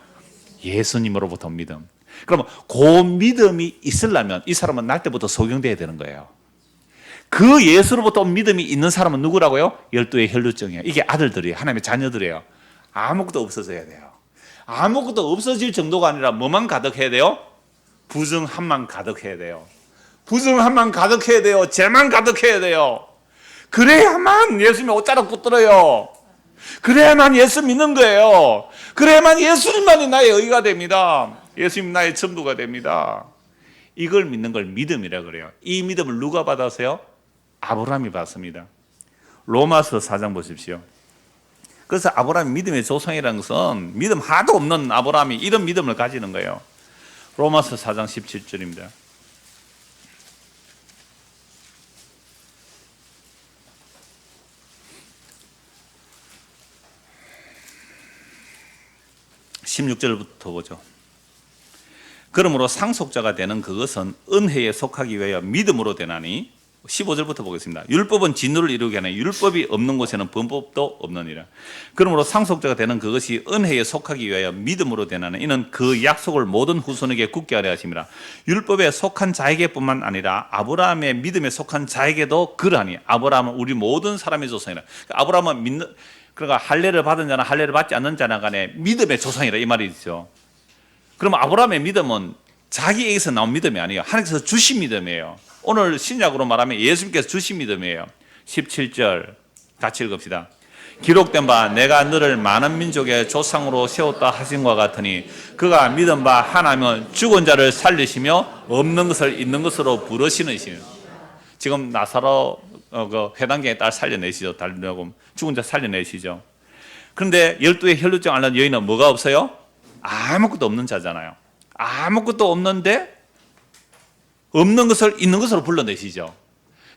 예수님으로부터 믿음. 그러면 그 믿음이 있으려면 이 사람은 날 때부터 소경돼야 되는 거예요. 그 예수로부터 온 믿음이 있는 사람은 누구라고요? 12의 혈루증이에요. 이게 아들들이에요. 하나님의 자녀들이에요. 아무것도 없어져야 돼요. 아무것도 없어질 정도가 아니라 뭐만 가득해야 돼요? 부정함만 가득해야 돼요. 부정함만 가득해야 돼요. 죄만 가득해야 돼요. 그래야만 예수님의 옷자락 붙들어요. 그래야만 예수 믿는 거예요. 그래야만 예수님만이 나의 의가 됩니다. 예수님 나의 전부가 됩니다. 이걸 믿는 걸 믿음이라 그래요. 이 믿음을 누가 받았어요? 아브라함이 받습니다. 로마서 4장 보십시오. 그래서 아브라함이 믿음의 조상이라는 것은 믿음 하나도 없는 아브라함이 이런 믿음을 가지는 거예요. 로마서 4장 17절입니다. 16절부터 보죠. 그러므로 상속자가 되는 그것은 은혜에 속하기 위하여 믿음으로 되나니, 15절부터 보겠습니다. 율법은 진노를 이루게 하니 율법이 없는 곳에는 범법도 없느니라. 그러므로 상속자가 되는 그것이 은혜에 속하기 위하여 믿음으로 되나니 이는 그 약속을 모든 후손에게 굳게 하려 하심이라. 율법에 속한 자에게뿐만 아니라 아브라함의 믿음에 속한 자에게도 그러하니 아브라함은 우리 모든 사람의 조상이라. 아브라함은 믿는, 그러니까 할례를 받은 자나 할례를 받지 않는 자나 간에 믿음의 조상이라 이 말이죠. 그럼 아브라함의 믿음은 자기에게서 나온 믿음이 아니에요. 하나님께서 주신 믿음이에요. 오늘 신약으로 말하면 예수님께서 주신 믿음이에요. 17절 같이 읽읍시다. 기록된 바 내가 너를 많은 민족의 조상으로 세웠다 하신 것 같으니 그가 믿은 바 하나님은 죽은 자를 살리시며 없는 것을 있는 것으로 부르시는 시요. 지금 나사로 그 회당경의 딸 살려내시죠. 달려고 죽은 자 살려내시죠. 그런데 12의 혈루증 앓는 여인은 뭐가 없어요? 아무것도 없는 자잖아요. 아무것도 없는데 없는 것을 있는 것으로 불러내시죠.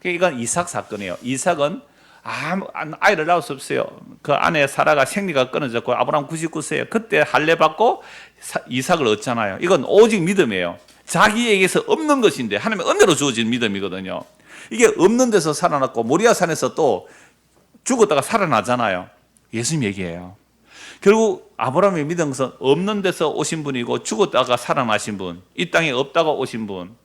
이건 이삭 사건이에요. 이삭은 아이를 낳을 수 없어요. 그 아내 사라가 생리가 끊어졌고 아브라함 99세에 그때 할례 받고 이삭을 얻잖아요. 이건 오직 믿음이에요. 자기에게서 없는 것인데 하나님의 은혜로 주어진 믿음이거든요. 이게 없는 데서 살아났고 모리아산에서 또 죽었다가 살아나잖아요. 예수님 얘기예요. 결국 아브라함이 믿은 것은 없는 데서 오신 분이고 죽었다가 살아나신 분, 이 땅에 없다가 오신 분,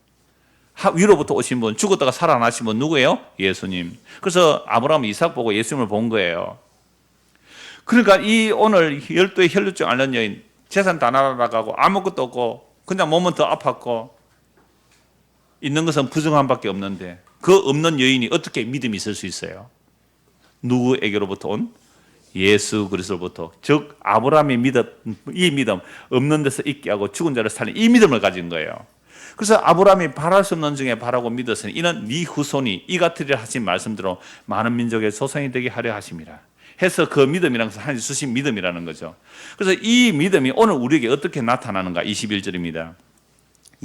위로부터 오신 분, 죽었다가 살아나신 분 누구예요? 예수님. 그래서 아브라함은 이삭 보고 예수님을 본 거예요. 그러니까 이 오늘 12의 혈루증 앓는 여인, 재산 다 날아가고 아무것도 없고 그냥 몸은 더 아팠고 있는 것은 부정함밖에 없는데 그 없는 여인이 어떻게 믿음이 있을 수 있어요? 누구에게로부터 온? 예수 그리스도로부터. 즉 아브라함의 믿음, 이 믿음, 없는 데서 있게 하고 죽은 자를 살린 이 믿음을 가진 거예요. 그래서 아브라함이 바랄 수 없는 중에 바라고 믿었으니 이는 네 후손이 이 같으리라 하신 말씀대로 많은 민족의 조상이 되게 하려 하심이라 해서 그 믿음이라는 것은 하나님 주신 믿음이라는 거죠. 그래서 이 믿음이 오늘 우리에게 어떻게 나타나는가? 21절입니다.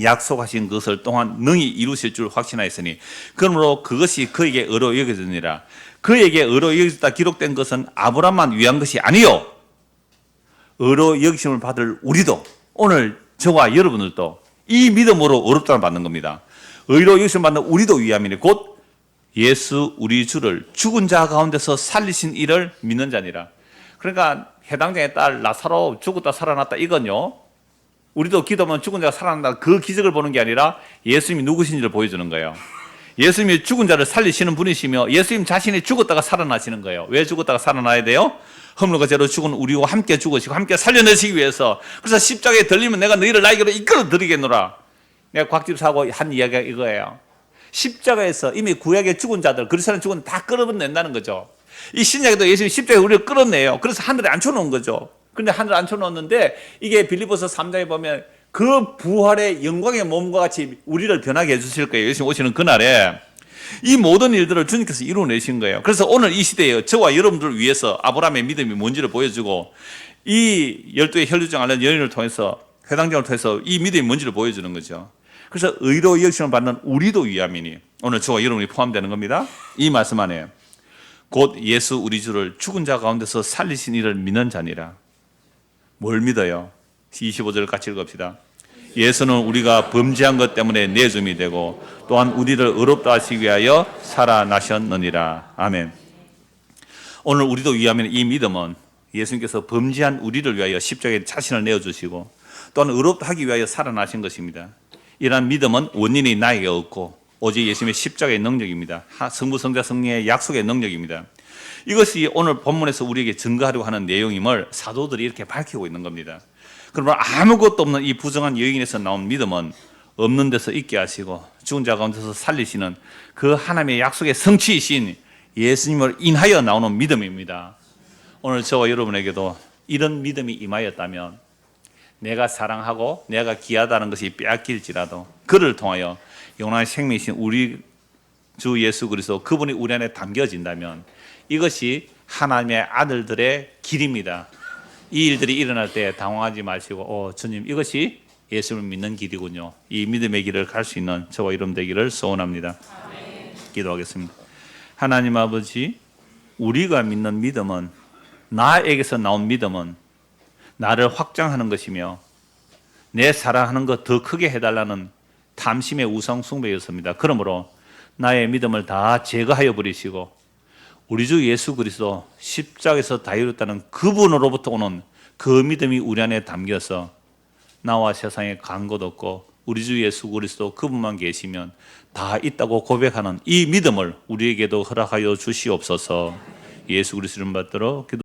약속하신 것을 또한 능히 이루실 줄 확신하였으니 그러므로 그것이 그에게 의로 여겨지니라. 그에게 의로 여겨졌다 기록된 것은 아브라함만 위한 것이 아니요 의로 여기심을 받을 우리도, 오늘 저와 여러분들도 이 믿음으로 의롭다를 받는 겁니다. 의로 여기심을 받는 우리도 위함이니 곧 예수 우리 주를 죽은 자 가운데서 살리신 이를 믿는 자니라. 그러니까 해당장의 딸 나사로 죽었다 살아났다 이건요, 우리도 기도하면 죽은 자가 살아난다 그 기적을 보는 게 아니라 예수님이 누구신지를 보여주는 거예요. 예수님이 죽은 자를 살리시는 분이시며 예수님 자신이 죽었다가 살아나시는 거예요. 왜 죽었다가 살아나야 돼요? 허물과 죄로 죽은 우리와 함께 죽으시고 함께 살려내시기 위해서. 그래서 십자가에 들리면 내가 너희를 나에게로 이끌어 드리겠노라. 내가 곽집사하고 한 이야기가 이거예요. 십자가에서 이미 구약의 죽은 자들, 그리스도인 죽은 다 끌어낸다는 거죠. 이 신약에도 예수님이 십자가에 우리를 끌어내요. 그래서 하늘에 앉혀놓은 거죠. 그런데 하늘에 앉혀놓았는데 이게 빌립보서 3장에 보면 그 부활의 영광의 몸과 같이 우리를 변하게 해주실 거예요. 예수님 오시는 그날에 이 모든 일들을 주님께서 이루어내신 거예요. 그래서 오늘 이 시대에 저와 여러분들을 위해서 아브라함의 믿음이 뭔지를 보여주고, 이 12의 혈류증 앓는 여인을 통해서, 회당장을 통해서 이 믿음이 뭔지를 보여주는 거죠. 그래서 의로 여기심을 받는 우리도 위함이니 오늘 저와 여러분이 포함되는 겁니다. 이 말씀 안에 곧 예수 우리 주를 죽은 자 가운데서 살리신 이를 믿는 자니라. 뭘 믿어요? 25절을 같이 읽읍시다. 예수는 우리가 범죄한 것 때문에 내줌이 되고 또한 우리를 의롭다 하시기 위하여 살아나셨느니라. 아멘. 오늘 우리도 위하면 이 믿음은 예수님께서 범죄한 우리를 위하여 십자가에 자신을 내어주시고 또한 의롭다 하기 위하여 살아나신 것입니다. 이러한 믿음은 원인이 나에게 없고 오직 예수님의 십자가의 능력입니다. 성부, 성자, 성령의 약속의 능력입니다. 이것이 오늘 본문에서 우리에게 증거하려고 하는 내용임을 사도들이 이렇게 밝히고 있는 겁니다. 그러면 아무것도 없는 이 부정한 여인에서 나온 믿음은 없는 데서 있게 하시고 죽은 자 가운데서 살리시는 그 하나님의 약속의 성취이신 예수님을 인하여 나오는 믿음입니다. 오늘 저와 여러분에게도 이런 믿음이 임하였다면 내가 사랑하고 내가 귀하다는 것이 빼앗길지라도 그를 통하여 영원한 생명이신 우리 주 예수 그리스도 그분이 우리 안에 담겨진다면 이것이 하나님의 아들들의 길입니다. 이 일들이 일어날 때 당황하지 마시고 주님 이것이 예수를 믿는 길이군요. 이 믿음의 길을 갈 수 있는 저와 여러분 되기를 소원합니다. 아멘. 기도하겠습니다. 하나님 아버지, 우리가 믿는 믿음은, 나에게서 나온 믿음은 나를 확장하는 것이며 내 사랑하는 것 더 크게 해달라는 탐심의 우상 숭배였습니다. 그러므로 나의 믿음을 다 제거하여 버리시고 우리 주 예수 그리스도 십자가에서 다 이뤘다는 그분으로부터 오는 그 믿음이 우리 안에 담겨서 나와 세상에 간 것 없고 우리 주 예수 그리스도 그분만 계시면 다 있다고 고백하는 이 믿음을 우리에게도 허락하여 주시옵소서. 예수 그리스도를 받들어 기도